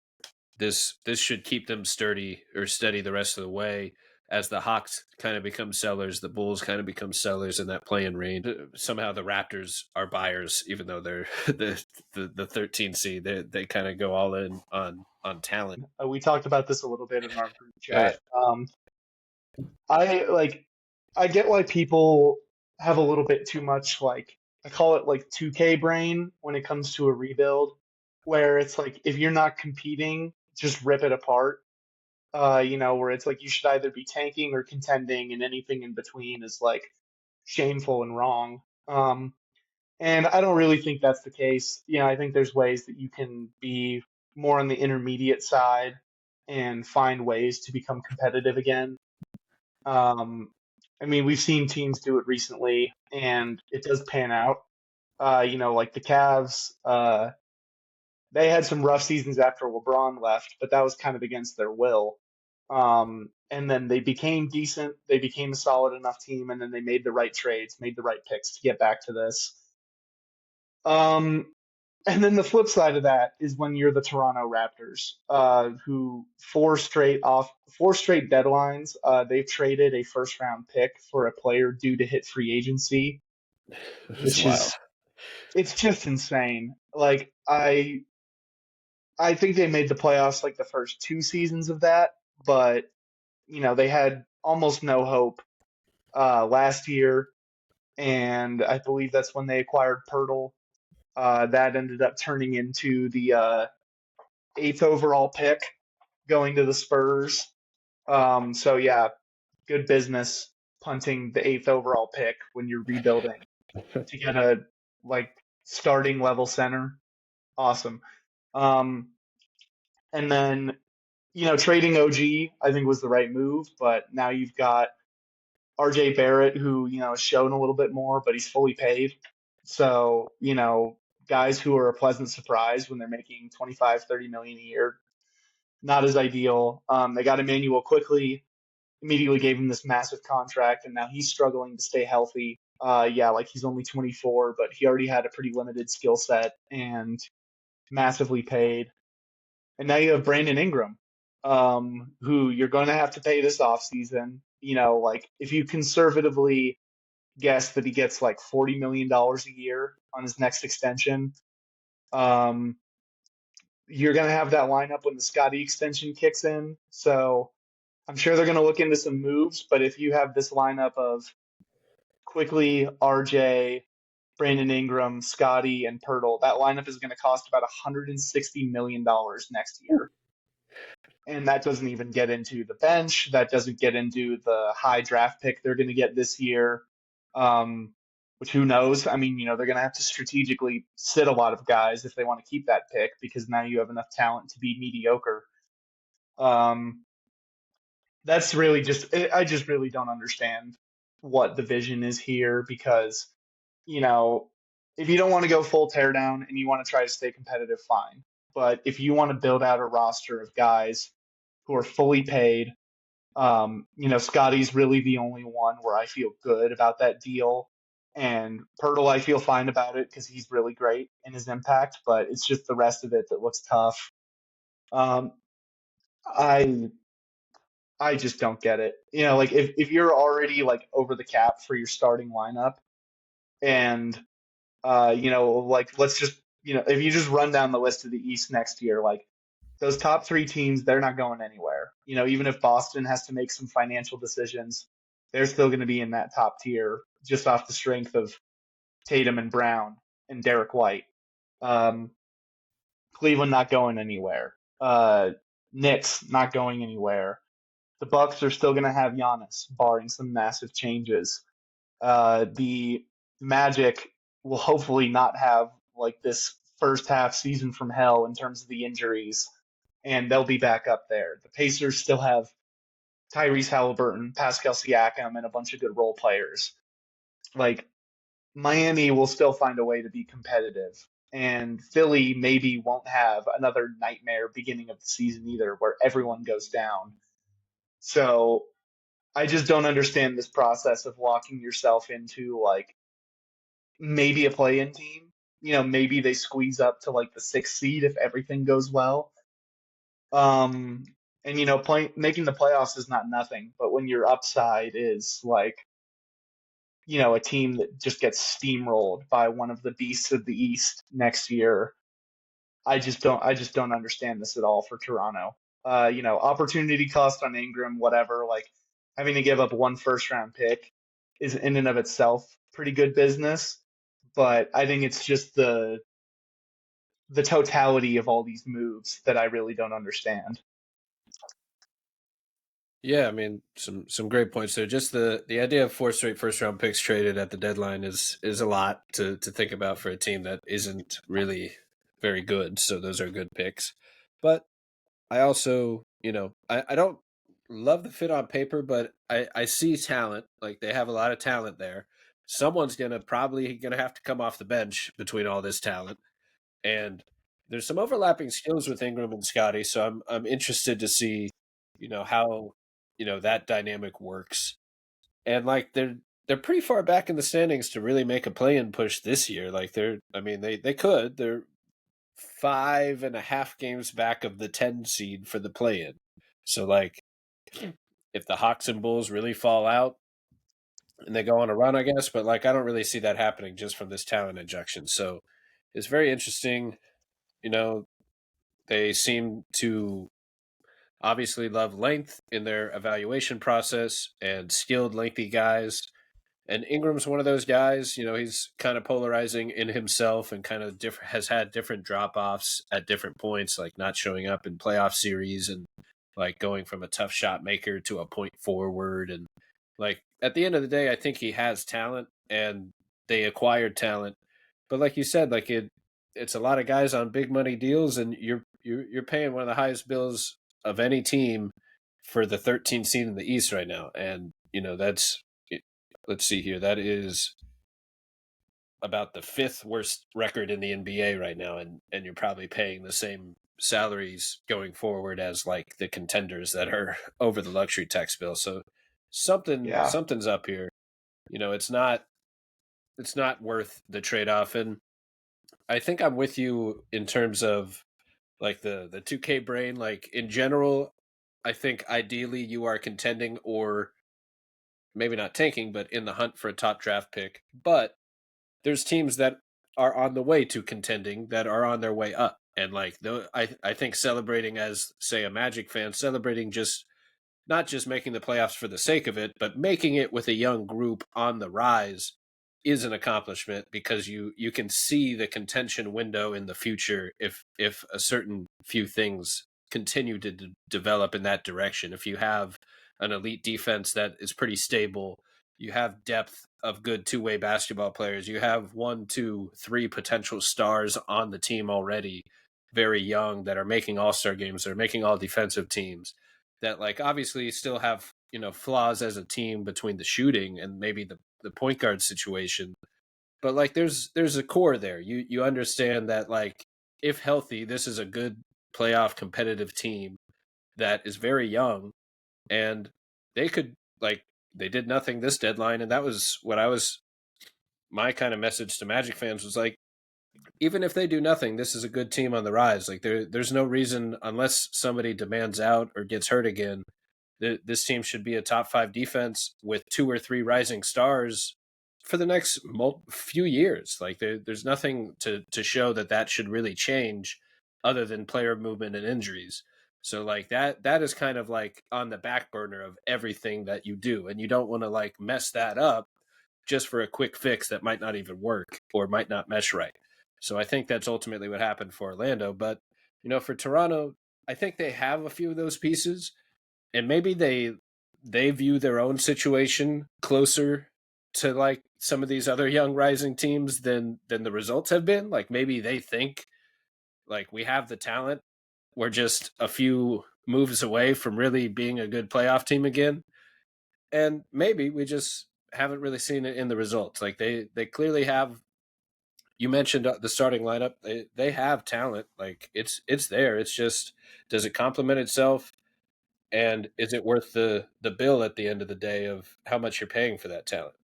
this should keep them steady the rest of the way. As the Hawks kind of become sellers, the Bulls kind of become sellers in that play-in range. Somehow the Raptors are buyers, even though they're the 13 seed. They kind of go all in on talent. We talked about this a little bit in our group Oh yeah, chat. I like I get why people have a little bit too much like I call it like 2K brain when it comes to a rebuild, where it's like if you're not competing, just rip it apart. Where it's like you should either be tanking or contending, and anything in between is like shameful and wrong. And I don't really think that's the case. I think there's ways that you can be more on the intermediate side and find ways to become competitive again. Um, I mean, we've seen teams do it recently, and it does pan out. Like the Cavs, they had some rough seasons after LeBron left, but that was kind of against their will. And then they became decent. They became a solid enough team, and then they made the right trades, made the right picks to get back to this. Um, and then the flip side of that is when you're the Toronto Raptors, who four straight deadlines, they've traded a first round pick for a player due to hit free agency, it's which wild. is it's just insane. Like I think they made the playoffs like the first 2 seasons of that, but they had almost no hope last year, and I believe that's when they acquired Pirtle. That ended up turning into the 8th overall pick going to the Spurs. So yeah, good business punting the 8th overall pick when you're rebuilding to get a like starting level center. Awesome. Um, and then trading OG I think was the right move, but now you've got RJ Barrett who has shown a little bit more, but he's fully paid. So guys who are a pleasant surprise when they're making 25-30 million a year, not as ideal. They got Emmanuel quickly, immediately gave him this massive contract, and now he's struggling to stay healthy. Yeah, like he's only 24, but he already had a pretty limited skill set and massively paid. And now you have Brandon Ingram, who you're going to have to pay this offseason. Like if you conservatively guess that he gets like $40 million a year on his next extension, um, you're going to have that lineup when the Scotty extension kicks in. So I'm sure they're going to look into some moves, but if you have this lineup of quickly RJ, Brandon Ingram, Scotty, and Pirtle, that lineup is going to cost about $160 million next year. And that doesn't even get into the bench. That doesn't get into the high draft pick they're going to get this year. Which who knows? I mean, they're going to have to strategically sit a lot of guys if they want to keep that pick because now you have enough talent to be mediocre. Um, that's really I just really don't understand what the vision is here because, you know, if you don't want to go full teardown and you want to try to stay competitive, fine. But if you want to build out a roster of guys who are fully paid, Scotty's really the only one where I feel good about that deal. And Pirtle, I feel fine about it because he's really great in his impact, but it's just the rest of it that looks tough. Um, I I just don't get it. Like if you're already like over the cap for your starting lineup and like let's just if you just run down the list of the East next year, like those top three teams, they're not going anywhere. Even if Boston has to make some financial decisions, they're still going to be in that top tier just off the strength of Tatum and Brown and Derek White. Um, Cleveland not going anywhere. Knicks not going anywhere. The Bucks are still going to have Giannis, barring some massive changes. The Magic will hopefully not have like this first half season from hell in terms of the injuries, and they'll be back up there. The Pacers still have Tyrese Halliburton, Pascal Siakam, and a bunch of good role players. Like Miami will still find a way to be competitive. And Philly maybe won't have another nightmare beginning of the season either, where everyone goes down. So I just don't understand this process of locking yourself into like maybe a play-in team. Maybe they squeeze up to like the sixth seed if everything goes well. Um, and making the playoffs is not nothing, but when your upside is like a team that just gets steamrolled by one of the beasts of the East next year, I just don't understand this at all for Toronto. Opportunity cost on Ingram, whatever, like having to give up one first round pick is in and of itself pretty good business. But I think it's just the totality of all these moves that I really don't understand. Yeah, I mean some great points there. Just the idea of four straight first round picks traded at the deadline is a lot to think about for a team that isn't really very good. So those are good picks. But I also, I don't love the fit on paper, but I see talent. Like they have a lot of talent there. Someone's probably gonna have to come off the bench between all this talent. And there's some overlapping skills with Ingram and Scotty, so I'm interested to see, how that dynamic works. And like they're pretty far back in the standings to really make a play-in push this year. Like I mean they could. They're 5.5 games back of the 10 seed for the play-in. So like if the Hawks and Bulls really fall out and they go on a run, I guess, but like I don't really see that happening just from this talent injection. So it's very interesting. You know, they seem to obviously love length in their evaluation process and skilled, lengthy guys. And Ingram's one of those guys. He's kind of polarizing in himself and kind of has had different drop offs at different points, like not showing up in playoff series and like going from a tough shot maker to a point forward. And like at the end of the day, I think he has talent and they acquired talent. But like you said, like it's a lot of guys on big money deals, and you're paying one of the highest bills of any team for the 13th seed in the East right now, and that's let's see here, that is about the fifth worst record in the NBA right now, and you're probably paying the same salaries going forward as like the contenders that are over the luxury tax bill. So Yeah. something's up here. It's not worth the trade off, and I think I'm with you in terms of like the 2K brain, like in general, I think ideally you are contending or maybe not tanking, but in the hunt for a top draft pick. But there's teams that are on the way to contending that are on their way up. And like I think celebrating as say a Magic fan, celebrating just not just making the playoffs for the sake of it, but making it with a young group on the rise is an accomplishment because you can see the contention window in the future if a certain few things continue to develop in that direction. If you have an elite defense that is pretty stable, you have depth of good two-way basketball players, you have 1, 2, 3 potential stars on the team already, very young, that are making all-star games, that are making all defensive teams, that like obviously still have flaws as a team between the shooting and maybe the point guard situation, but like there's a core there. You understand that like if healthy, this is a good playoff competitive team that is very young, and they could like they did nothing this deadline, and that was what I was my kind of message to Magic fans was like, even if they do nothing, this is a good team on the rise. Like there's no reason unless somebody demands out or gets hurt again, this team should be a top 5 defense with 2 or 3 rising stars for the next few years. Like there's nothing to show that should really change other than player movement and injuries. So like that is kind of like on the back burner of everything that you do, and you don't want to like mess that up just for a quick fix that might not even work or might not mesh right. So I think that's ultimately what happened for Orlando. But for Toronto, I think they have a few of those pieces, and maybe they view their own situation closer to like some of these other young rising teams than the results have been. Like maybe they think like we have the talent, we're just a few moves away from really being a good playoff team again, and maybe we just haven't really seen it in the results. Like they clearly have. You mentioned the starting lineup. They have talent. Like it's there. It's just, does it complement itself? And is it worth the bill at the end of the day of how much you're paying for that talent?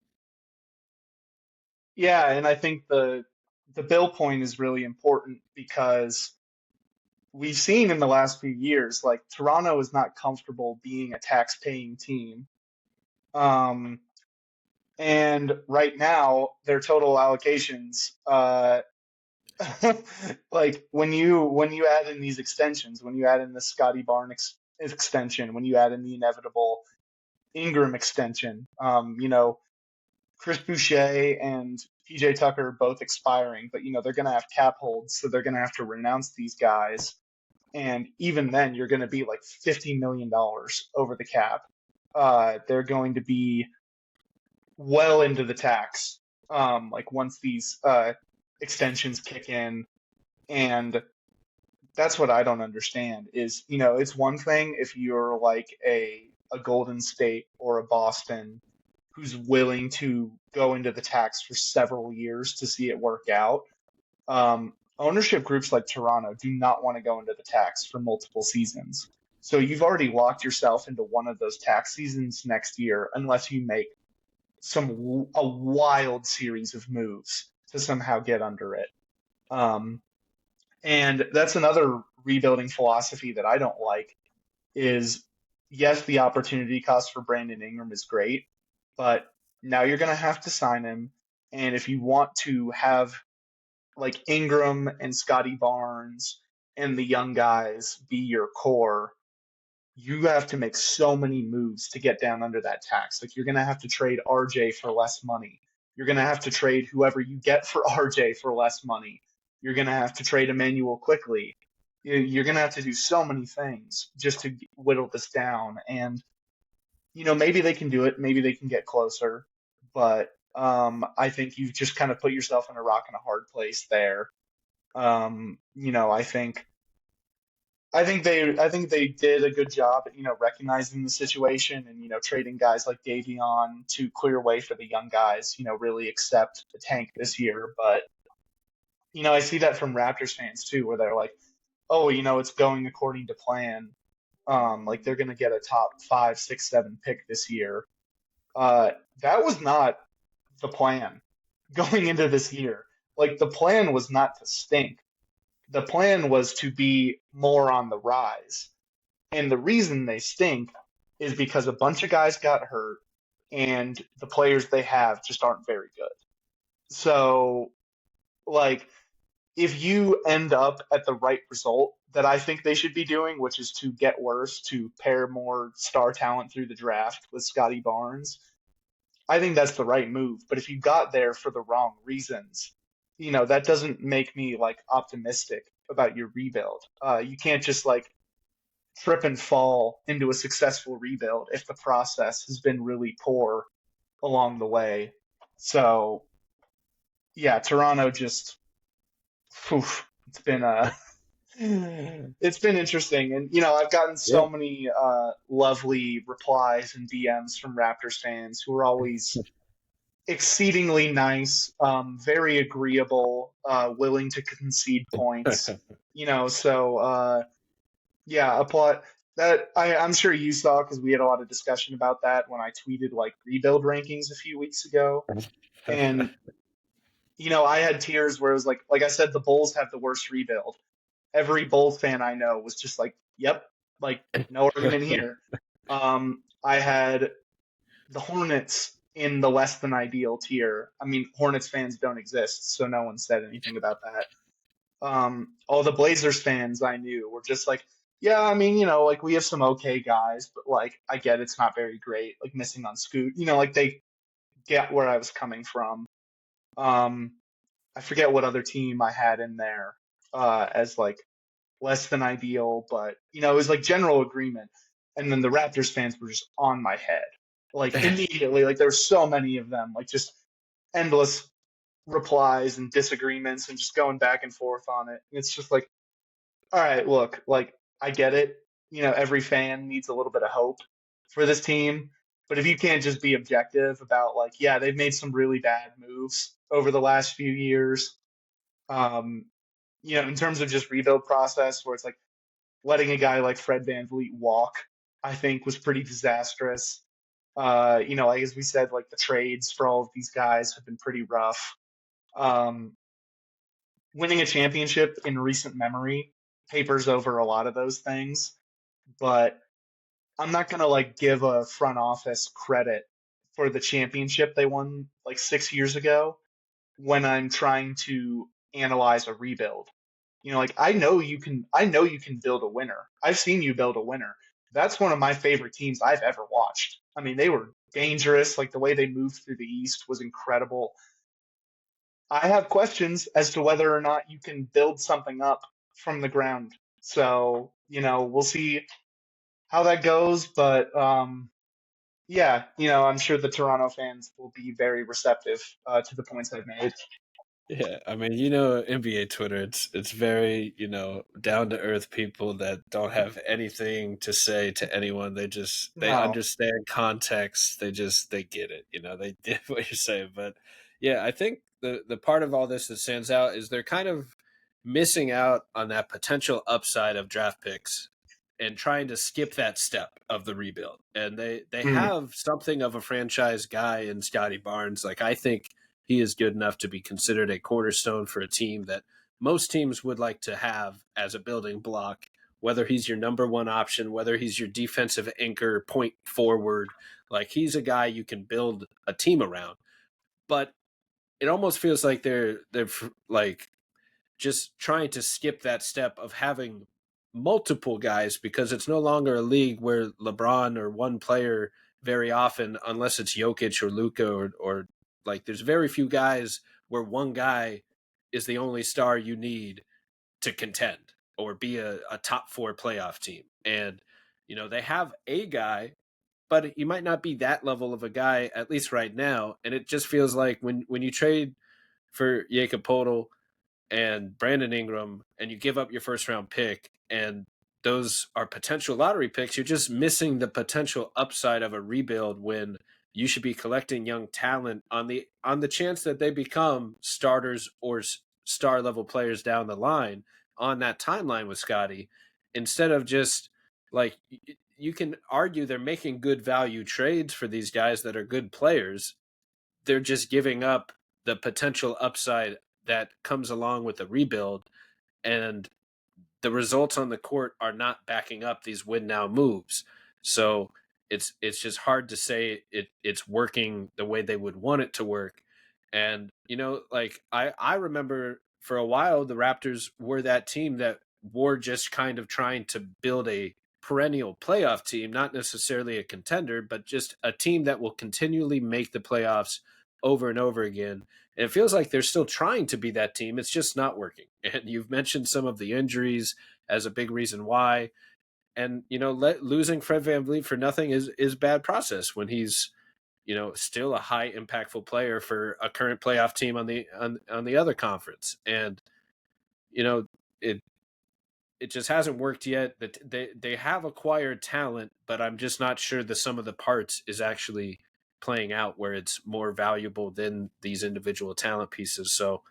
Yeah, and I think the bill point is really important because we've seen in the last few years, like Toronto is not comfortable being a tax-paying team. Um, and right now, their total allocations, like when you add in these extensions, when you add in the Scotty Barnes extension, when you add in the inevitable Ingram extension, Chris Boucher and PJ Tucker are both expiring, but they're going to have cap holds, so they're going to have to renounce these guys. And even then, you're going to be like $50 million over the cap. They're going to be well into the tax, like once these extensions kick in. And that's what I don't understand is, it's one thing if you're like a Golden State or a Boston who's willing to go into the tax for several years to see it work out. Ownership groups like Toronto do not want to go into the tax for multiple seasons. So you've already locked yourself into one of those tax seasons next year unless you make a wild series of moves to somehow get under it. And that's another rebuilding philosophy that I don't like is, yes, the opportunity cost for Brandon Ingram is great, but now you're going to have to sign him. And if you want to have like Ingram and Scotty Barnes and the young guys be your core, you have to make so many moves to get down under that tax. Like you're going to have to trade RJ for less money. You're going to have to trade whoever you get for RJ for less money. You're going to have to trade Emmanuel quickly. You're going to have to do so many things just to whittle this down. And, maybe they can do it. Maybe they can get closer. But I think you've just kind of put yourself in a rock and a hard place there. I think they did a good job at, recognizing the situation and, trading guys like Davion to clear way for the young guys, really accept the tank this year. But, I see that from Raptors fans too, where they're like, oh, it's going according to plan. Like they're going to get a top 5, 6, 7 pick this year. That was not the plan going into this year. Like the plan was not to stink. the plan was to be more on the rise. And the reason they stink is because a bunch of guys got hurt and the players they have just aren't very good. So, like, if you end up at the right result that I think they should be doing, which is to get worse, to pair more star talent through the draft with Scotty Barnes, I think that's the right move. But if you got there for the wrong reasons, that doesn't make me like optimistic about your rebuild. You can't just like trip and fall into a successful rebuild if the process has been really poor along the way. So yeah, Toronto just, oof, it's been it's been interesting, and I've gotten Yeah. so many lovely replies and DMs from Raptors fans who are always exceedingly nice, very agreeable, willing to concede points. So yeah, applaud that. I'm sure you saw because we had a lot of discussion about that when I tweeted like rebuild rankings a few weeks ago, and I had tears where it was like I said, the Bulls have the worst rebuild. Every Bulls fan I know was just like, "Yep," like no argument here. I had the Hornets in the less than ideal tier. I mean, Hornets fans don't exist, so no one said anything about that. All the Blazers fans I knew were just like, yeah, I mean, like we have some okay guys, but like I get it's not very great, like missing on Scoot, like they get where I was coming from. Um, I forget what other team I had in there as like less than ideal, but it was like general agreement. And then the Raptors fans were just on my head, like immediately. Like there were so many of them, like just endless replies and disagreements and just going back and forth on it. And it's just like, all right, look, like I get it. Every fan needs a little bit of hope for this team. But if you can't just be objective about like, yeah, they've made some really bad moves over the last few years. Um, in terms of just rebuild process, where it's like letting a guy like Fred VanVleet walk, I think was pretty disastrous. Like as we said, like the trades for all of these guys have been pretty rough. Um, Winning a championship in recent memory papers over a lot of those things, but I'm not gonna like give a front office credit for the championship they won like 6 years ago when I'm trying to analyze a rebuild. Like I know you can build a winner. I've seen you build a winner. That's one of my favorite teams I've ever watched. I mean, they were dangerous. Like the way they moved through the East was incredible. I have questions as to whether or not you can build something up from the ground. So, we'll see how that goes. But yeah, I'm sure the Toronto fans will be very receptive to the points I've made. Yeah, I mean, NBA Twitter, it's very, down to earth people that don't have anything to say to anyone. They No. understand context. They get it. They get what you're saying. But yeah, I think the part of all this that stands out is they're kind of missing out on that potential upside of draft picks and trying to skip that step of the rebuild. And they Mm, have something of a franchise guy in Scotty Barnes. Like I think he is good enough to be considered a cornerstone for a team that most teams would like to have as a building block, whether he's your number one option, whether he's your defensive anchor, point forward. Like he's a guy you can build a team around. But it almost feels like they're like just trying to skip that step of having multiple guys because it's no longer a league where LeBron or one player very often, unless it's Jokic or Luka or like there's very few guys where one guy is the only star you need to contend or be a top four playoff team. And, they have a guy, but he might not be that level of a guy, at least right now. And it just feels like when you trade for Jakob Podol and Brandon Ingram, and you give up your first round pick, and those are potential lottery picks, you're just missing the potential upside of a rebuild when you should be collecting young talent on the chance that they become starters or star level players down the line on that timeline with Scotty, instead of just like you can argue they're making good value trades for these guys that are good players. They're just giving up the potential upside that comes along with the rebuild. and the results on the court are not backing up these win now moves. So it's just hard to say it's working the way they would want it to work. And like I remember for a while the Raptors were that team that were just kind of trying to build a perennial playoff team, not necessarily a contender, but just a team that will continually make the playoffs over and over again. And it feels like they're still trying to be that team. It's just not working. And you've mentioned some of the injuries as a big reason why. And losing Fred VanVleet for nothing is bad process when he's still a high impactful player for a current playoff team on the other conference. And you know it it just hasn't worked yet. That they have acquired talent, but I'm just not sure the sum of the parts is actually playing out where it's more valuable than these individual talent pieces. So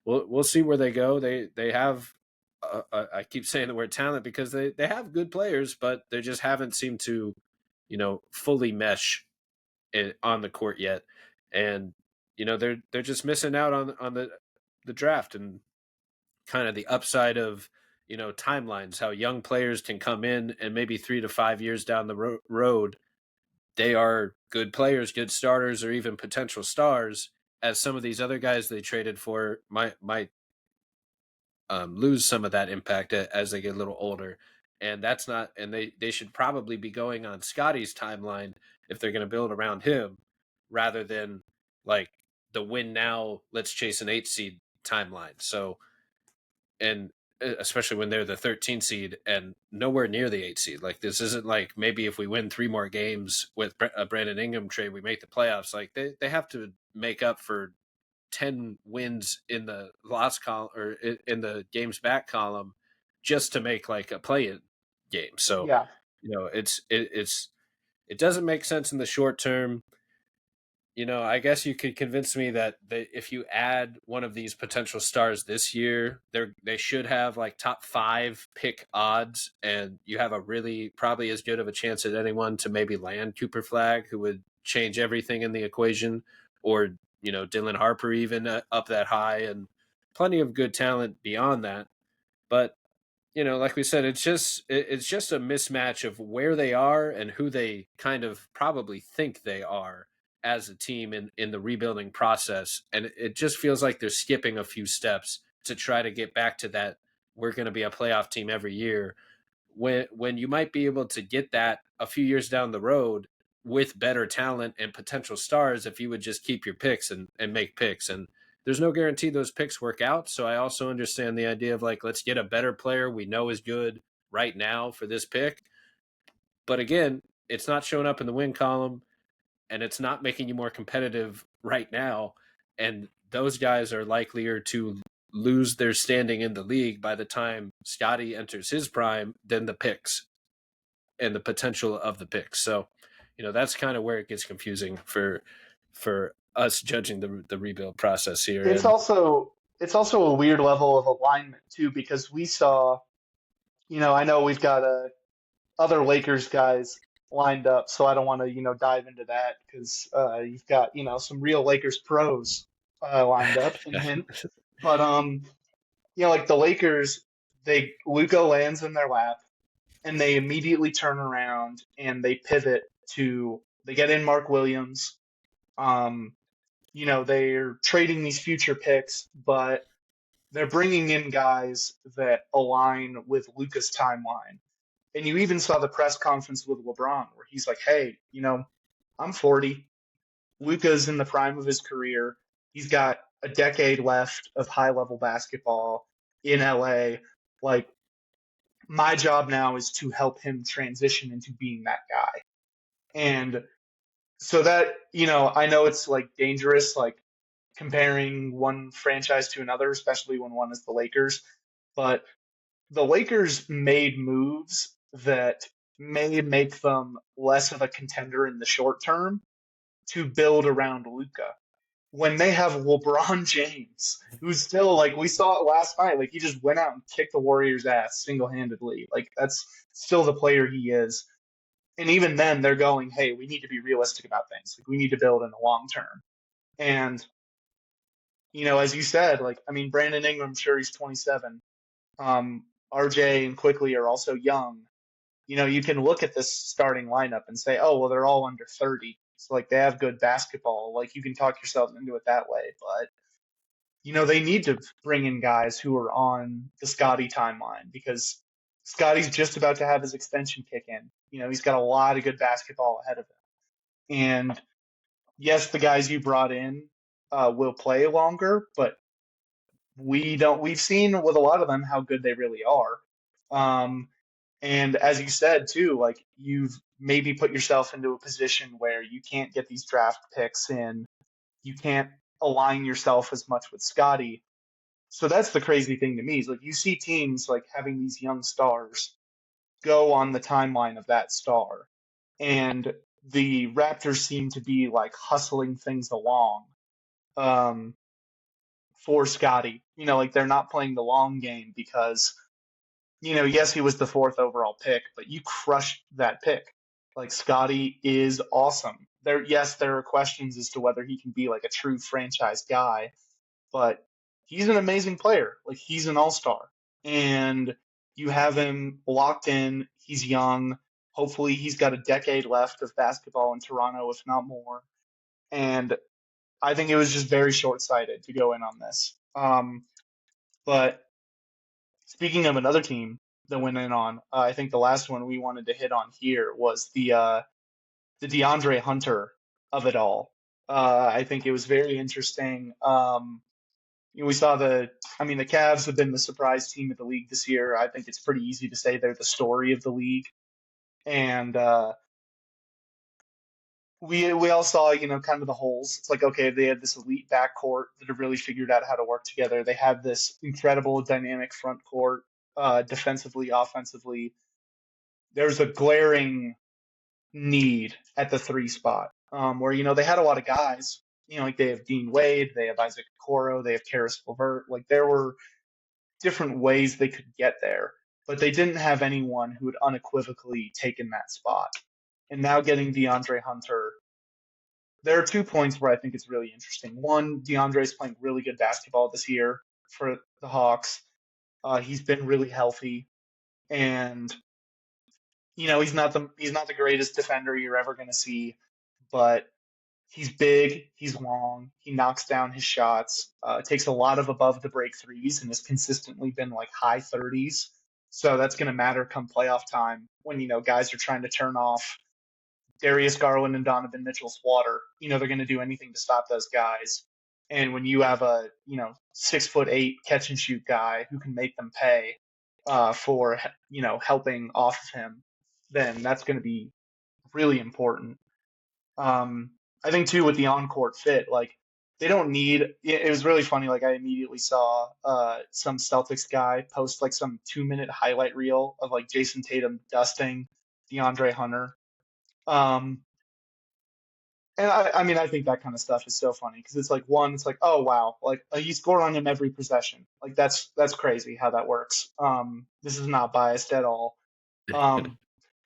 we'll see where they go. They have I keep saying the word talent because they have good players, but they just haven't seemed to fully mesh on the court yet. And they're just missing out on the draft and kind of the upside of timelines, how young players can come in and maybe 3 to 5 years down the road they are good players, good starters, or even potential stars, as some of these other guys they traded for might lose some of that impact as they get a little older. And that's not, and they should probably be going on Scotty's timeline if they're going to build around him rather than like the win now, let's chase an 8 seed timeline. So, and especially when they're the 13 seed and nowhere near the 8 seed. Like this isn't like maybe if we win 3 more games with a Brandon Ingram trade, we make the playoffs. Like they have to make up for 10 wins in the loss column or in the games back column just to make like a play-in game. So, Yeah. it doesn't make sense in the short term. I guess you could convince me that if you add one of these potential stars this year, they should have like top 5 pick odds, and you have a really probably as good of a chance as anyone to maybe land Cooper Flag, who would change everything in the equation, or Dylan Harper even up that high, and plenty of good talent beyond that. But like we said, it's just a mismatch of where they are and who they kind of probably think they are as a team in the rebuilding process. And it just feels like they're skipping a few steps to try to get back to that we're going to be a playoff team every year when you might be able to get that a few years down the road with better talent and potential stars if you would just keep your picks and make picks. And there's no guarantee those picks work out. So I also understand the idea of like, let's get a better player we know is good right now for this pick. But again, it's not showing up in the win column and it's not making you more competitive right now. And those guys are likelier to lose their standing in the league by the time Scotty enters his prime than the picks and the potential of the picks. So, that's kind of where it gets confusing for us judging the rebuild process here. It's And also it's also a weird level of alignment too, because we saw, I know we've got other Lakers guys lined up, so I don't want to, dive into that because you've got, some real Lakers pros lined up. Hint, hint. But like the Lakers, Luka lands in their lap, and they immediately turn around and they pivot to they get in Mark Williams. Um, they're trading these future picks, but they're bringing in guys that align with Luka's timeline. And you even saw the press conference with LeBron where he's like, "Hey, I'm 40. Luka's in the prime of his career. He's got a decade left of high-level basketball in LA. Like, my job now is to help him transition into being that guy." And so that, I know it's like dangerous, like comparing one franchise to another, especially when one is the Lakers. But the Lakers made moves that may make them less of a contender in the short term to build around Luka. When they have LeBron James, who's still like we saw it last night, like he just went out and kicked the Warriors' ass single handedly. Like that's still the player he is. And even then they're going, hey, we need to be realistic about things. Like we need to build in the long term. And as you said, like I mean Brandon Ingram, sure he's 27. RJ and Quickly are also young. You can look at this starting lineup and say, oh, well, they're all under 30. So, like, they have good basketball. Like, you can talk yourself into it that way. But, they need to bring in guys who are on the Scotty timeline because Scotty's just about to have his extension kick in. He's got a lot of good basketball ahead of him. And yes, the guys you brought in will play longer, but we've seen with a lot of them how good they really are. And as you said too, like you've maybe put yourself into a position where you can't get these draft picks in, you can't align yourself as much with Scotty. So that's the crazy thing to me is like you see teams like having these young stars go on the timeline of that star. And the Raptors seem to be like hustling things along um, for Scotty. Like they're not playing the long game because yes, he was the fourth overall pick, but you crushed that pick. Like Scotty is awesome. Yes, there are questions as to whether he can be like a true franchise guy, but he's an amazing player. Like he's an all-star. And you have him locked in. He's young. Hopefully he's got a decade left of basketball in Toronto, if not more. And I think it was just very short-sighted to go in on this. But speaking of another team that went in on, I think the last one we wanted to hit on here was the DeAndre Hunter of it all. I think it was very interesting. We saw the Cavs have been the surprise team of the league this year. I think it's pretty easy to say they're the story of the league. And we all saw, kind of the holes. It's like, okay, they had this elite backcourt that have really figured out how to work together. They have this incredible dynamic front court, defensively, offensively. There's a glaring need at the 3 spot, where, they had a lot of guys, like they have Dean Wade, they have Isaac Okoro, they have Karis LeVert. Like there were different ways they could get there, but they didn't have anyone who had unequivocally taken that spot. And now getting DeAndre Hunter, there are 2 points where I think it's really interesting. One, DeAndre is playing really good basketball this year for the Hawks. He's been really healthy, and he's not the greatest defender you're ever going to see, but he's big, he's long, he knocks down his shots, takes a lot of above the break threes, and has consistently been like high 30s. So that's going to matter come playoff time when guys are trying to turn off Darius Garland and Donovan Mitchell's water. They're going to do anything to stop those guys. And when you have a 6'8" catch and shoot guy who can make them pay for helping off of him, then that's going to be really important. I think too with the on-court fit, like they don't need. It was really funny. Like I immediately saw some Celtics guy post like some 2-minute highlight reel of like Jason Tatum dusting DeAndre Hunter. And I think that kind of stuff is so funny because it's like one, it's like, oh wow, like he scored on him every possession. Like that's crazy how that works. This is not biased at all.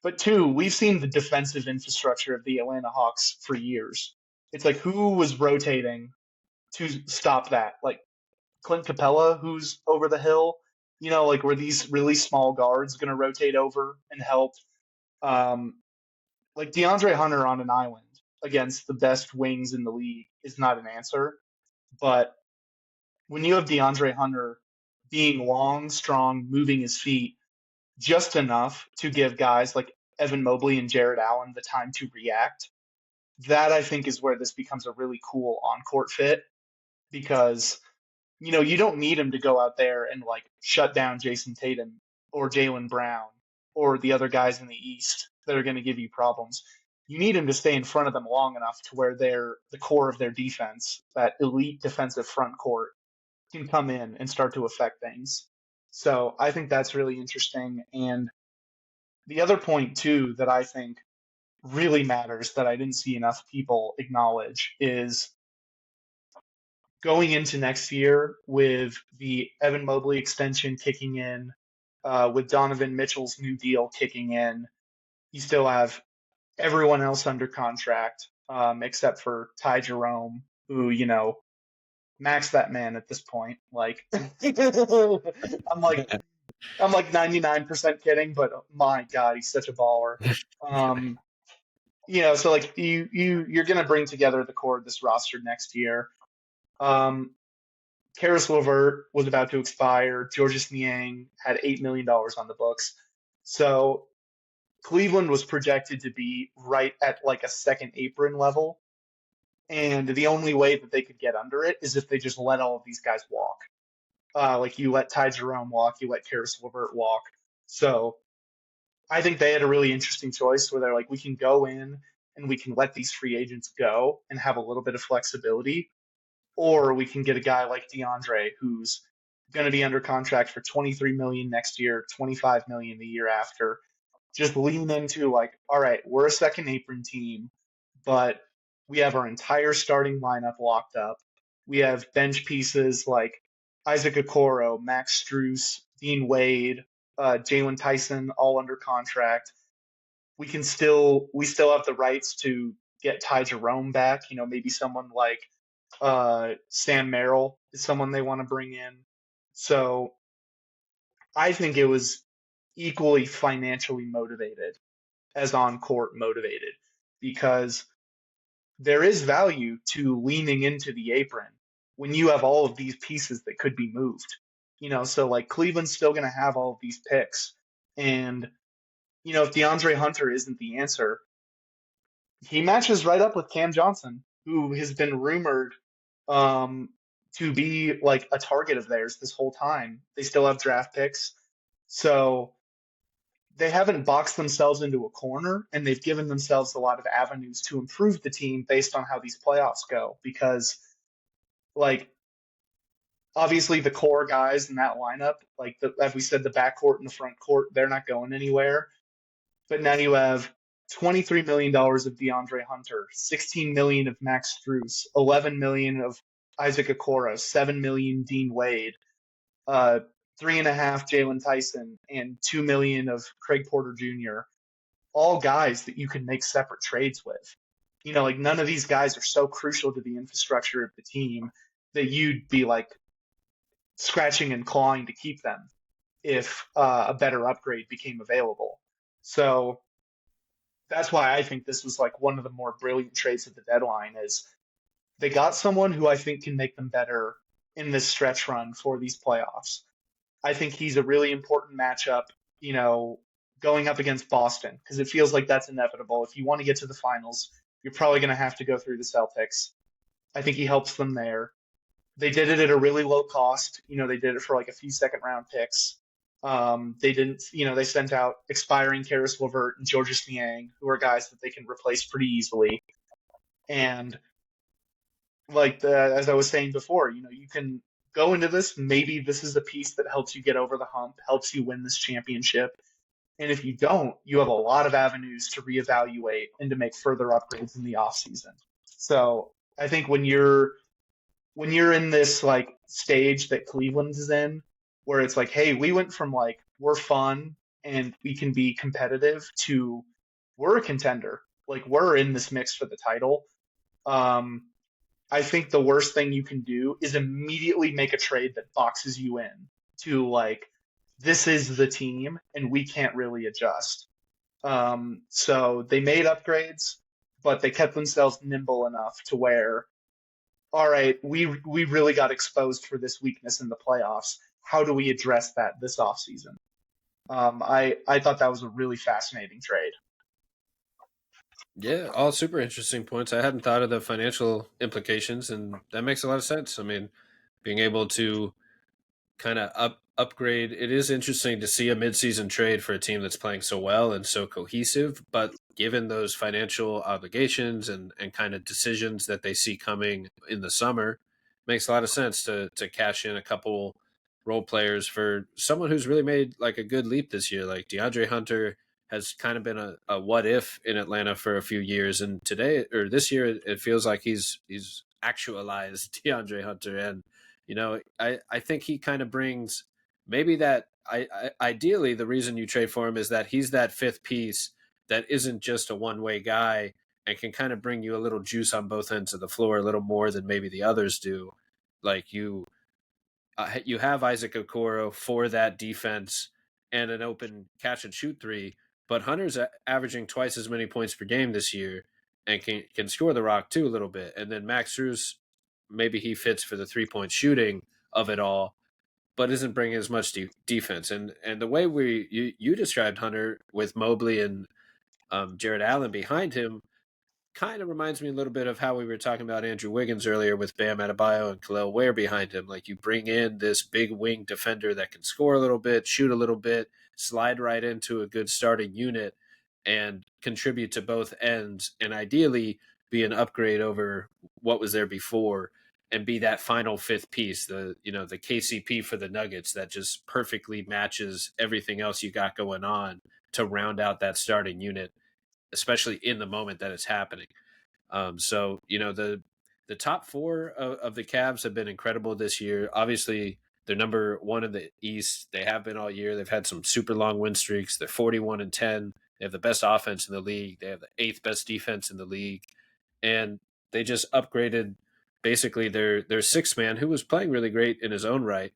But 2, we've seen the defensive infrastructure of the Atlanta Hawks for years. It's like who was rotating to stop that? Like Clint Capella, who's over the hill. Like were these really small guards going to rotate over and help? Like DeAndre Hunter on an island against the best wings in the league is not an answer. But when you have DeAndre Hunter being long, strong, moving his feet just enough to give guys like Evan Mobley and Jared Allen the time to react, that I think is where this becomes a really cool on-court fit because, you don't need him to go out there and like shut down Jason Tatum or Jaylen Brown or the other guys in the East that are going to give you problems. You need him to stay in front of them long enough to where they're the core of their defense, that elite defensive front court, can come in and start to affect things. So I think that's really interesting. And the other point, too, that I think really matters that I didn't see enough people acknowledge is going into next year with the Evan Mobley extension kicking in, with Donovan Mitchell's new deal kicking in. You still have everyone else under contract, except for Ty Jerome, who, max that man at this point. Like, I'm like, I'm like 99% kidding, but my God, he's such a baller. Um, so like you're gonna bring together the core of this roster next year. Um, Karis LeVert was about to expire. Georges Niang had $8 million on the books. So Cleveland was projected to be right at like a second apron level. And the only way that they could get under it is if they just let all of these guys walk. Like you let Ty Jerome walk, you let Karis LeVert walk. So I think they had a really interesting choice where they're like, we can go in and we can let these free agents go and have a little bit of flexibility, or we can get a guy like DeAndre who's going to be under contract for 23 million next year, 25 million the year after. Just lean into like, all right, we're a second apron team, but we have our entire starting lineup locked up. We have bench pieces like Isaac Okoro, Max Strus, Dean Wade, Jalen Tyson, all under contract. We still have the rights to get Ty Jerome back. Maybe someone like Sam Merrill is someone they want to bring in. So I think it was equally financially motivated as on court motivated because there is value to leaning into the apron when you have all of these pieces that could be moved. So like Cleveland's still going to have all of these picks. And, if DeAndre Hunter isn't the answer, he matches right up with Cam Johnson, who has been rumored um, to be like a target of theirs this whole time. They still have draft picks. So they haven't boxed themselves into a corner, and they've given themselves a lot of avenues to improve the team based on how these playoffs go. Because, like, obviously the core guys in that lineup, like as we said, the backcourt and the front court, they're not going anywhere. But now you have $23 million of DeAndre Hunter, 16 million of Max Strus, 11 million of Isaac Okoro, 7 million Dean Wade, 3.5 Jalen Tyson, and 2 million of Craig Porter Jr. All guys that you can make separate trades with. Like none of these guys are so crucial to the infrastructure of the team that you'd be like scratching and clawing to keep them if a better upgrade became available. So that's why I think this was like one of the more brilliant trades at the deadline is they got someone who I think can make them better in this stretch run for these playoffs. I think he's a really important matchup, going up against Boston because it feels like that's inevitable. If you want to get to the finals, you're probably going to have to go through the Celtics. I think he helps them there. They did it at a really low cost. They did it for like a few second round picks. They didn't, they sent out expiring Karis LeVert and Georges Niang, who are guys that they can replace pretty easily. And like as I was saying before, you can go into this. Maybe this is a piece that helps you get over the hump, helps you win this championship. And if you don't, you have a lot of avenues to reevaluate and to make further upgrades in the offseason. So I think when you're in this like stage that Cleveland is in, where it's like, hey, we went from like we're fun and we can be competitive to we're a contender, like we're in this mix for the title. I think the worst thing you can do is immediately make a trade that boxes you in to like this is the team and we can't really adjust. So they made upgrades, but they kept themselves nimble enough to where all right, we really got exposed for this weakness in the playoffs. How do we address that this offseason? I thought that was a really fascinating trade. Yeah, all super interesting points. I hadn't thought of the financial implications, and that makes a lot of sense. I mean, being able to kind of upgrade. It is interesting to see a midseason trade for a team that's playing so well and so cohesive, but given those financial obligations and kind of decisions that they see coming in the summer, makes a lot of sense to cash in a couple role players for someone who's really made like a good leap this year. Like DeAndre Hunter has kind of been a what if in Atlanta for a few years, and today or this year it feels like he's actualized DeAndre Hunter. And I think he kind of brings maybe that ideally the reason you trade for him is that he's that fifth piece that isn't just a one-way guy and can kind of bring you a little juice on both ends of the floor, a little more than maybe the others do. Like you have Isaac Okoro for that defense and an open catch and shoot three, but Hunter's averaging twice as many points per game this year and can score the rock too a little bit. And then Max Strus, maybe he fits for the 3-point shooting of it all, but isn't bringing as much defense. And the way you described Hunter with Mobley and Jared Allen behind him kind of reminds me a little bit of how we were talking about Andrew Wiggins earlier with Bam Adebayo and Khalil Ware behind him. Like you bring in this big wing defender that can score a little bit, shoot a little bit, slide right into a good starting unit, and contribute to both ends, and ideally be an upgrade over what was there before, and be that final fifth piece, the KCP for the Nuggets that just perfectly matches everything else you got going on to round out that starting unit, especially in the moment that it's happening. So the top four of the Cavs have been incredible this year. Obviously, they're number one in the East. They have been all year. They've had some super long win streaks. They're 41-10. They have the best offense in the league. They have the eighth best defense in the league, and they just upgraded basically their sixth man, who was playing really great in his own right,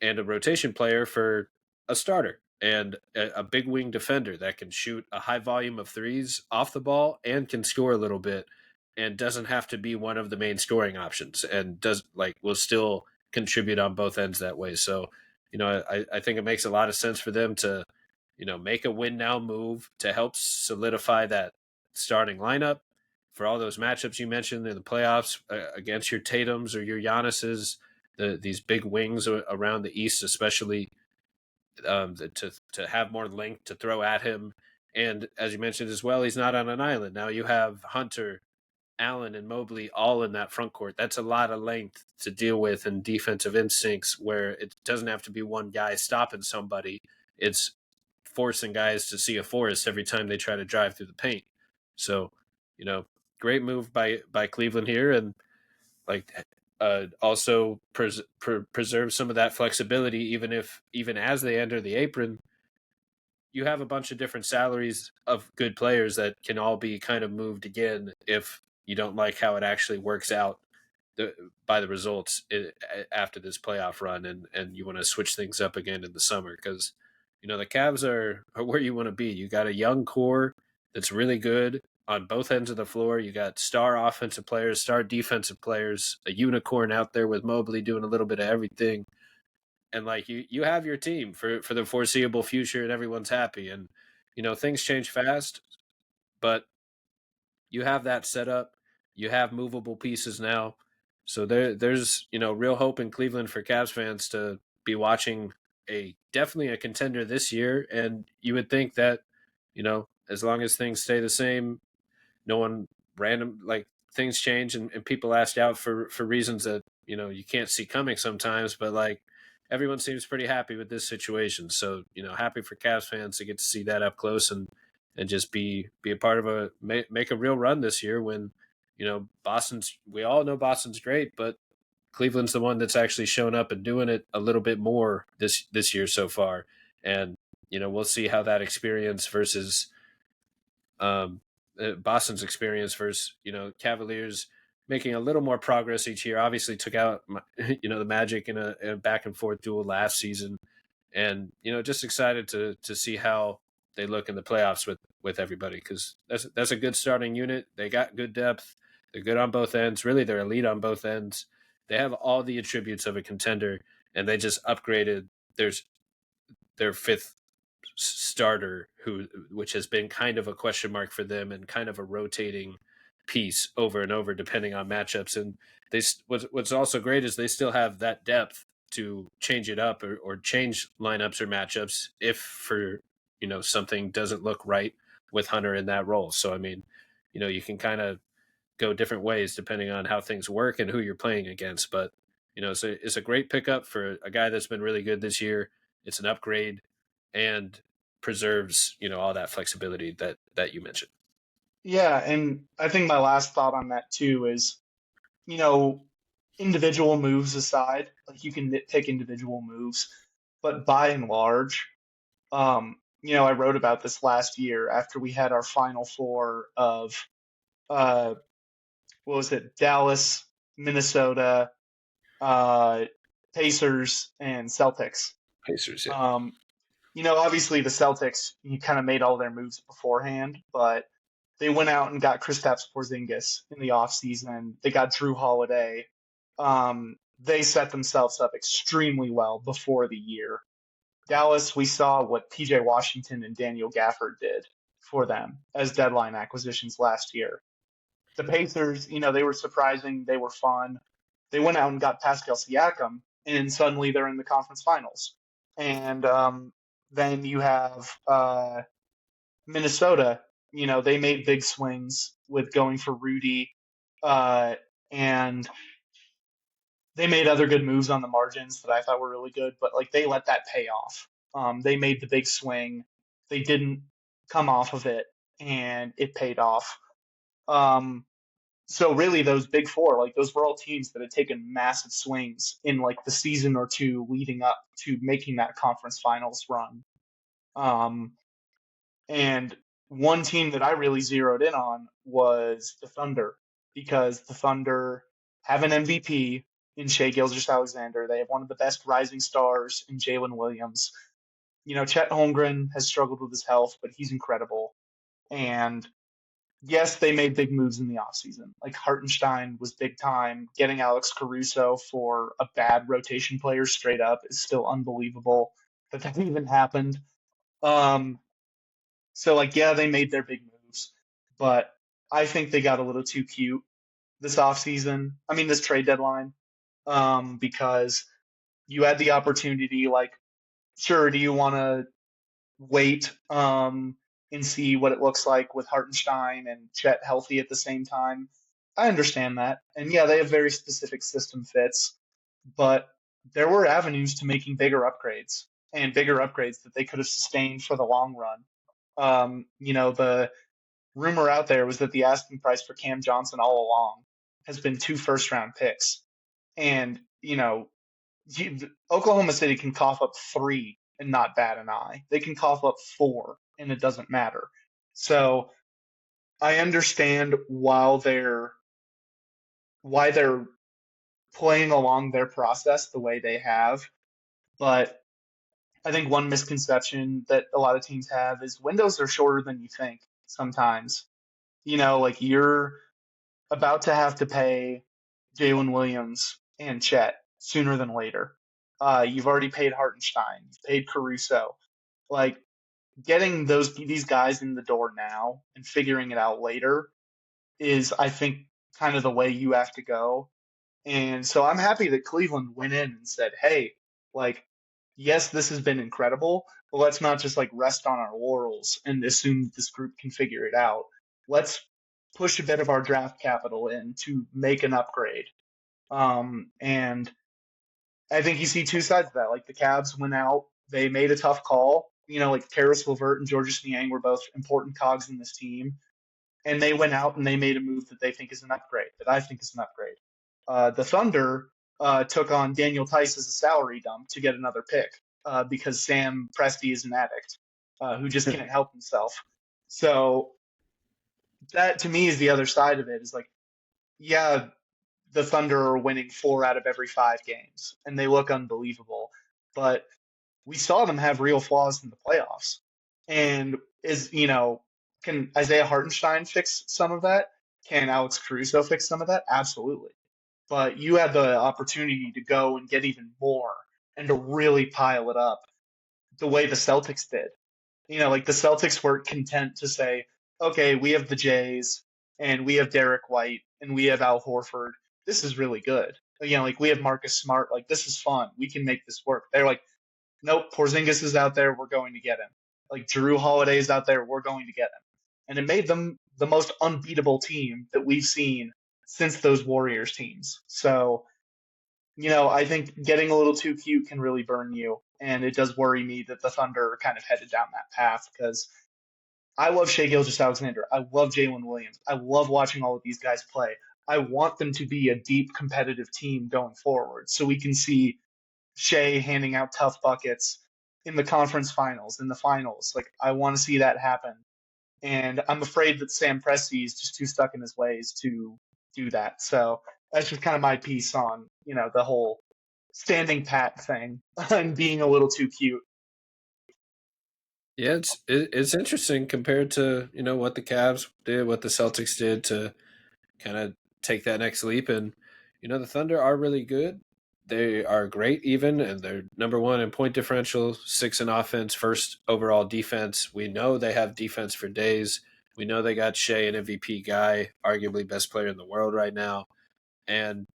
and a rotation player for a starter and a big wing defender that can shoot a high volume of threes off the ball and can score a little bit and doesn't have to be one of the main scoring options and will still contribute on both ends that way. So, I think it makes a lot of sense for them to, make a win now move to help solidify that starting lineup for all those matchups you mentioned in the playoffs against your Tatums or your Giannis's, these big wings around the East, especially to have more length to throw at him. And as you mentioned as well, he's not on an island. Now you have Hunter, Allen, and Mobley all in that front court. That's a lot of length to deal with and defensive instincts where it doesn't have to be one guy stopping somebody. It's forcing guys to see a forest every time they try to drive through the paint. So, great move by Cleveland here. And like also preserve some of that flexibility, even as they enter the apron. You have a bunch of different salaries of good players that can all be kind of moved again if you don't like how it actually works out by the results after this playoff run, and you want to switch things up again in the summer, because the Cavs are where you want to be. You got a young core that's really good on both ends of the floor. You got star offensive players, star defensive players, a unicorn out there with Mobley doing a little bit of everything. And like you have your team for the foreseeable future, and everyone's happy. And things change fast, but you have that set up. You have movable pieces now, so there's real hope in Cleveland for Cavs fans to be watching definitely a contender this year. And you would think that as long as things stay the same, no one random like things change, and people ask out for reasons that you can't see coming sometimes, but like everyone seems pretty happy with this situation. So happy for Cavs fans to get to see that up close and just be a part of make a real run this year when we all know Boston's great, but Cleveland's the one that's actually shown up and doing it a little bit more this year so far. And we'll see how that experience versus Boston's experience versus Cavaliers making a little more progress each year. Obviously took out the Magic in a back and forth duel last season, and just excited to see how they look in the playoffs with everybody, because that's a good starting unit. They got good depth. They're good on both ends. Really, they're elite on both ends. They have all the attributes of a contender, and they just upgraded their fifth starter, which has been kind of a question mark for them and kind of a rotating piece over and over depending on matchups. And what's also great is they still have that depth to change it up or change lineups or matchups if for something doesn't look right with Hunter in that role. So I mean, you can kind of go different ways depending on how things work and who you're playing against. But it's a great pickup for a guy that's been really good this year. It's an upgrade and preserves all that flexibility that you mentioned. Yeah, and I think my last thought on that too is, you know, individual moves aside, like you can nitpick individual moves, but by and large, I wrote about this last year after we had our final four of uh, what was it, Dallas, Minnesota, uh, Pacers and Celtics. Pacers, yeah. Um, obviously the Celtics, you kind of made all their moves beforehand, but they went out and got Kristaps Porzingis in the offseason. They got Drew Holiday. They set themselves up extremely well before the year. Dallas, we saw what PJ Washington and Daniel Gafford did for them as deadline acquisitions last year. The Pacers, they were surprising. They were fun. They went out and got Pascal Siakam, and suddenly they're in the conference finals. And then you have Minnesota. They made big swings with going for Rudy, and they made other good moves on the margins that I thought were really good. But like they let that pay off. They made the big swing. They didn't come off of it, and it paid off. So really those big four, like those were all teams that had taken massive swings in like the season or two leading up to making that conference finals run. Um, and one team that I really zeroed in on was the Thunder because the Thunder have an MVP in Shai Gilgeous-Alexander. They have one of the best rising stars in Jalen Williams. Chet Holmgren has struggled with his health, but he's incredible. And yes, they made big moves in the offseason. Like Hartenstein was big time. Getting Alex Caruso for a bad rotation player straight up is still unbelievable that even happened. So like, yeah, they made their big moves, but I think they got a little too cute this offseason. I mean, this trade deadline, because you had the opportunity. Like, sure, do you want to wait and see what it looks like with Hartenstein and Chet healthy at the same time? I understand that, and yeah, they have very specific system fits, but there were avenues to making bigger upgrades and bigger upgrades that they could have sustained for the long run. The rumor out there was that the asking price for Cam Johnson all along has been 2 first-round picks. And, Oklahoma City can cough up 3 and not bat an eye. They can cough up 4 and it doesn't matter. So I understand why they're playing along their process the way they have, but I think one misconception that a lot of teams have is windows are shorter than you think sometimes. Like you're about to have to pay Jalen Williams and Chet sooner than later. You've already paid Hartenstein, you've paid Caruso. Like getting these guys in the door now and figuring it out later is, I think, kind of the way you have to go. And so I'm happy that Cleveland went in and said, hey, like, yes, this has been incredible, but let's not just like rest on our laurels and assume that this group can figure it out. Let's push a bit of our draft capital in to make an upgrade. And I think you see two sides of that. Like the Cavs went out, they made a tough call. Like Karis LeVert and Georges Niang were both important cogs in this team. And they went out and they made a move that they think is an upgrade, that I think is an upgrade. The Thunder took on Daniel Tice as a salary dump to get another pick because Sam Presti is an addict who just can't help himself. So that to me is the other side of it. Is like, yeah, the Thunder are winning 4 out of every 5 games, and they look unbelievable. But we saw them have real flaws in the playoffs. And can Isaiah Hartenstein fix some of that? Can Alex Caruso fix some of that? Absolutely. But you had the opportunity to go and get even more and to really pile it up the way the Celtics did. Like the Celtics were content to say, okay, we have the Jays and we have Derek White and we have Al Horford. This is really good. Like we have Marcus Smart. Like this is fun. We can make this work. They're like, nope, Porzingis is out there. We're going to get him. Like Drew Holiday is out there. We're going to get him. And it made them the most unbeatable team that we've seen since those Warriors teams. So, I think getting a little too cute can really burn you. And it does worry me that the Thunder are kind of headed down that path because I love Shai Gilgeous-Alexander. I love Jalen Williams. I love watching all of these guys play. I want them to be a deep competitive team going forward so we can see Shai handing out tough buckets in the conference finals, in the finals. Like, I want to see that happen. And I'm afraid that Sam Presti is just too stuck in his ways to do that. So that's just kind of my piece on, the whole standing pat thing and being a little too cute. Yeah, it's interesting compared to what the Cavs did, what the Celtics did to kind of take that next leap. And the Thunder are really good. They are great, even, and they're number one in point differential, six in offense, first overall defense. We know they have defense for days. We know they got Shea, an MVP guy, arguably best player in the world right now. And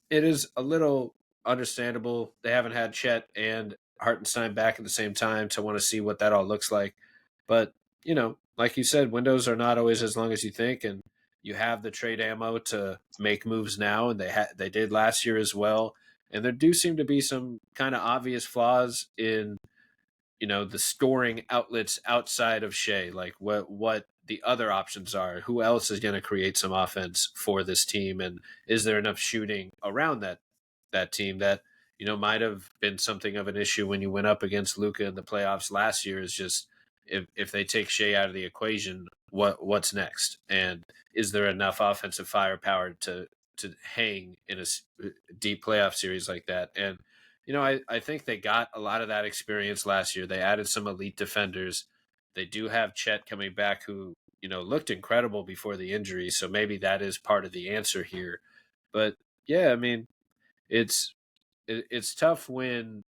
it is a little understandable. They haven't had Chet and Hartenstein back at the same time to want to see what that all looks like. But, like you said, windows are not always as long as you think. And you have the trade ammo to make moves now. And they did last year as well. And there do seem to be some kind of obvious flaws in the scoring outlets outside of Shea, like what the other options are. Who else is going to create some offense for this team, and is there enough shooting around that team that might have been something of an issue when you went up against Luka in the playoffs last year? Is just if they take Shea out of the equation, what's next, and is there enough offensive firepower to hang in a deep playoff series like that? And I think they got a lot of that experience last year. They added some elite defenders. They do have Chet coming back, who, looked incredible before the injury. So maybe that is part of the answer here. But yeah, I mean, it's it's tough when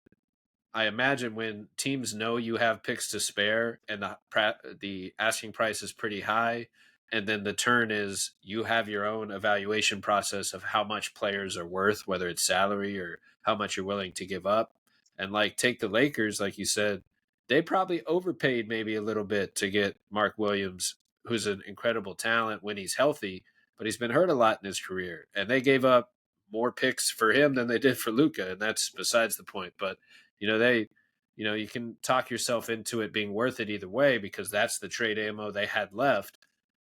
I imagine when teams know you have picks to spare and the asking price is pretty high, and then the turn is you have your own evaluation process of how much players are worth, whether it's salary or how much you're willing to give up. And like take the Lakers, like you said, they probably overpaid maybe a little bit to get Mark Williams, who's an incredible talent when he's healthy, but he's been hurt a lot in his career, and they gave up more picks for him than they did for Luca, and that's besides the point. But they, you can talk yourself into it being worth it either way because that's the trade ammo they had left.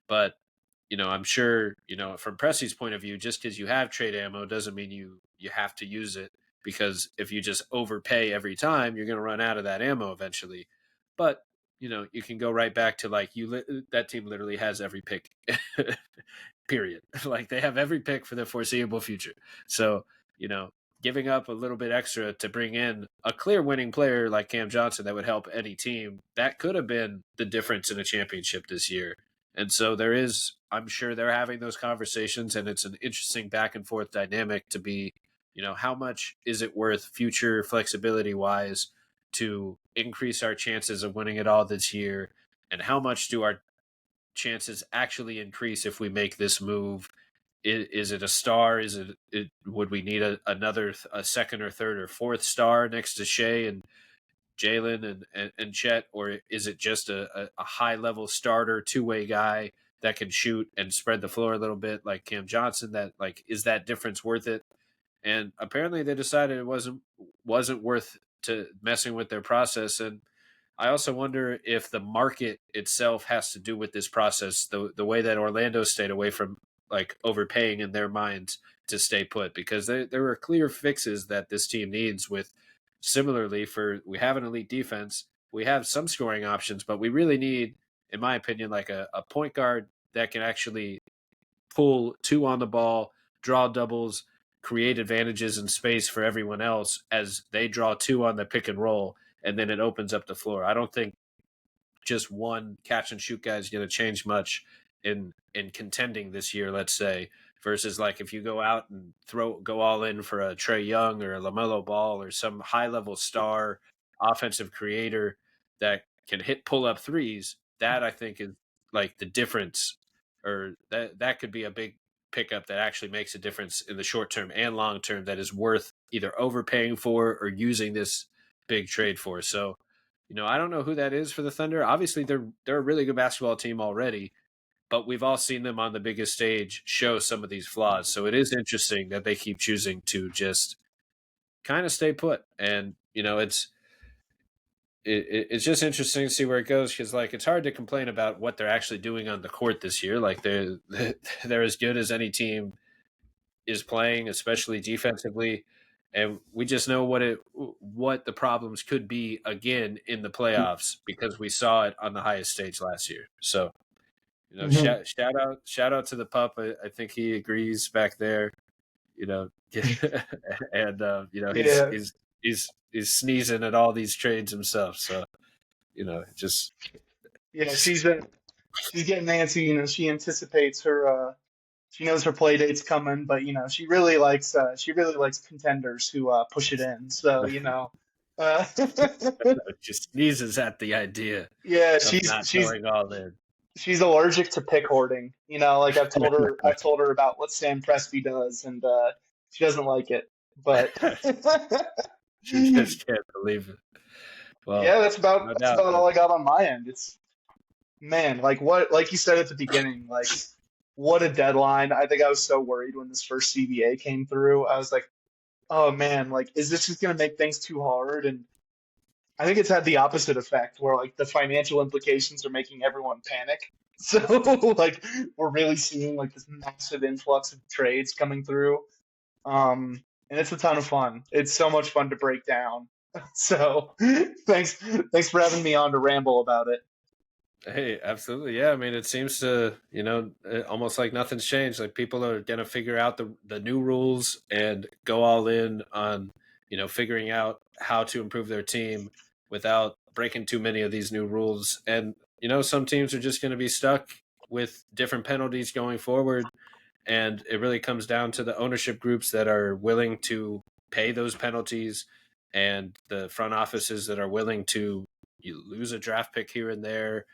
But, I'm sure, from Pressey's point of view, just because you have trade ammo doesn't mean you have to use it, because if you just overpay every time, you're going to run out of that ammo eventually. But, you can go right back to like that team literally has every pick. Period. Like they have every pick for the foreseeable future. So, giving up a little bit extra to bring in a clear winning player like Cam Johnson that would help any team, that could have been the difference in a championship this year. And so I'm sure they're having those conversations, and it's an interesting back and forth dynamic to be, how much is it worth future flexibility wise to increase our chances of winning it all this year? And how much do our chances actually increase if we make this move? Is it a star? Would we need a second or third or fourth star next to Shea and Jalen and Chet, or is it just a high level starter 2-way guy that can shoot and spread the floor a little bit like Cam Johnson? That like is that difference worth it? And apparently they decided it wasn't worth to messing with their process. And I also wonder if the market itself has to do with this process, the way that Orlando stayed away from like overpaying in their minds to stay put, because there were clear fixes that this team needs. With similarly, we have an elite defense, we have some scoring options, but we really need, in my opinion, like a point guard that can actually pull two on the ball, draw doubles, create advantages in space for everyone else as they draw two on the pick and roll, and then it opens up the floor. I don't think just one catch and shoot guy is going to change much in contending this year, let's say, versus like if you go out and go all in for a Trae Young or a LaMelo Ball or some high level star offensive creator that can hit pull up threes. That I think is like the difference, or that could be a big pickup that actually makes a difference in the short term and long term, that is worth either overpaying for or using this big trade for. So, I don't know who that is for the Thunder. Obviously, they're a really good basketball team already, but we've all seen them on the biggest stage show some of these flaws. So it is interesting that they keep choosing to just kind of stay put. And it's just interesting to see where it goes, because like it's hard to complain about what they're actually doing on the court this year. Like they're as good as any team is playing, especially defensively. And we just know what the problems could be again in the playoffs, because we saw it on the highest stage last year. So, Mm-hmm. shout out to the pup. I think he agrees back there. you know, and Yeah, he's sneezing at all these trades himself. So just yeah. She's getting Nancy. She anticipates her. She knows her play date's coming, but she really likes contenders who push it in. So uh, just sneezes at the idea yeah, of not going all in. she's allergic to pick hoarding. Like I've told her about what Sam Presti does, and she doesn't like it. But She just can't believe it. Well, yeah, no that's doubt, about man. all I got on my end. It's man, like you said at the beginning, like what a deadline. I think I was so worried when this first CBA came through. I was like, oh man, like is this just gonna make things too hard? And I think it's had the opposite effect where like the financial implications are making everyone panic. So like we're really seeing like this massive influx of trades coming through. And it's a ton of fun. It's so much fun to break down. So thanks for having me on to ramble about it. Hey, absolutely. Yeah. I mean, it seems to, almost like nothing's changed. Like people are going to figure out the new rules and go all in on, figuring out how to improve their team without breaking too many of these new rules. And, some teams are just going to be stuck with different penalties going forward. And it really comes down to the ownership groups that are willing to pay those penalties and the front offices that are willing to you lose a draft pick here and there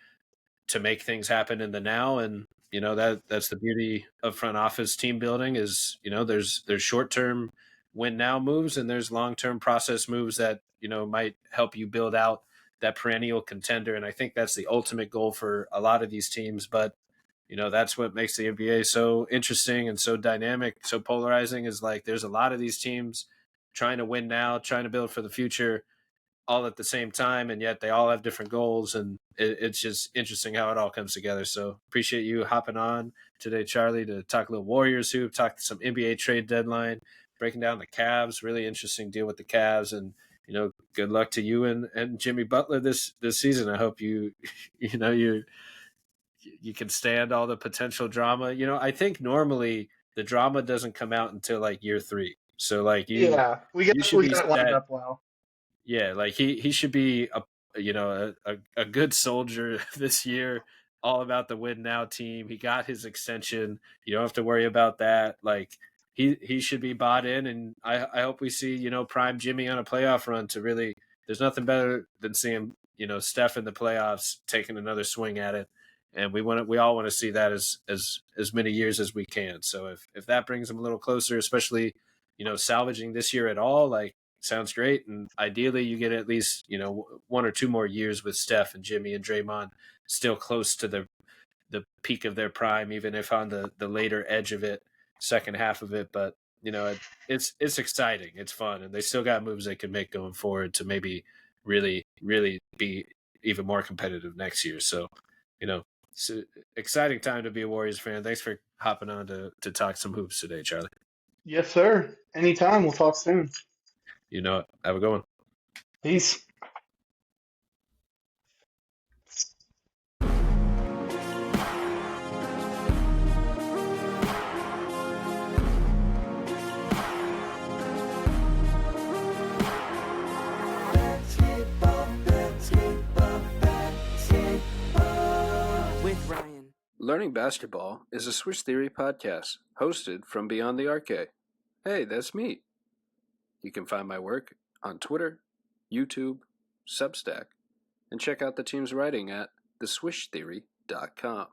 to make things happen in the now. And that's the beauty of front office team building is there's short term win now moves and there's long term process moves that might help you build out that perennial contender. And I think that's the ultimate goal for a lot of these teams. But that's what makes the NBA so interesting and so dynamic, so polarizing. Is like there's a lot of these teams trying to win now, trying to build for the future, all at the same time, and yet they all have different goals, and it's just interesting how it all comes together. So appreciate you hopping on today, Charlie, to talk a little Warriors hoop, talk some NBA trade deadline, breaking down the Cavs. Really interesting deal with the Cavs, and good luck to you and Jimmy Butler this season. I hope you you can stand all the potential drama. I think normally the drama doesn't come out until like year 3. So like Yeah, you should we be got it lined set. up well. Yeah, like he should be a good soldier this year. All about the win now team. He got his extension. You don't have to worry about that. Like he should be bought in, and I hope we see prime Jimmy on a playoff run to really. There's nothing better than seeing Steph in the playoffs taking another swing at it, and we all want to see that as many years as we can. So if that brings him a little closer, especially salvaging this year at all, like sounds great. And ideally, you get at least 1 or 2 more years with Steph and Jimmy and Draymond still close to the peak of their prime, even if on the later edge of it, second half of it. But it's exciting, it's fun, and they still got moves they can make going forward to maybe really be even more competitive next year. So it's an exciting time to be a Warriors fan. Thanks for hopping on to talk some hoops today, Charlie. Yes, sir. Anytime. We'll talk soon. Have a good one. Peace. With Ryan. Learning Basketball is a Swish Theory podcast hosted from Beyond the Arcade. Hey, that's me. You can find my work on Twitter, YouTube, Substack, and check out the team's writing at theswishtheory.com.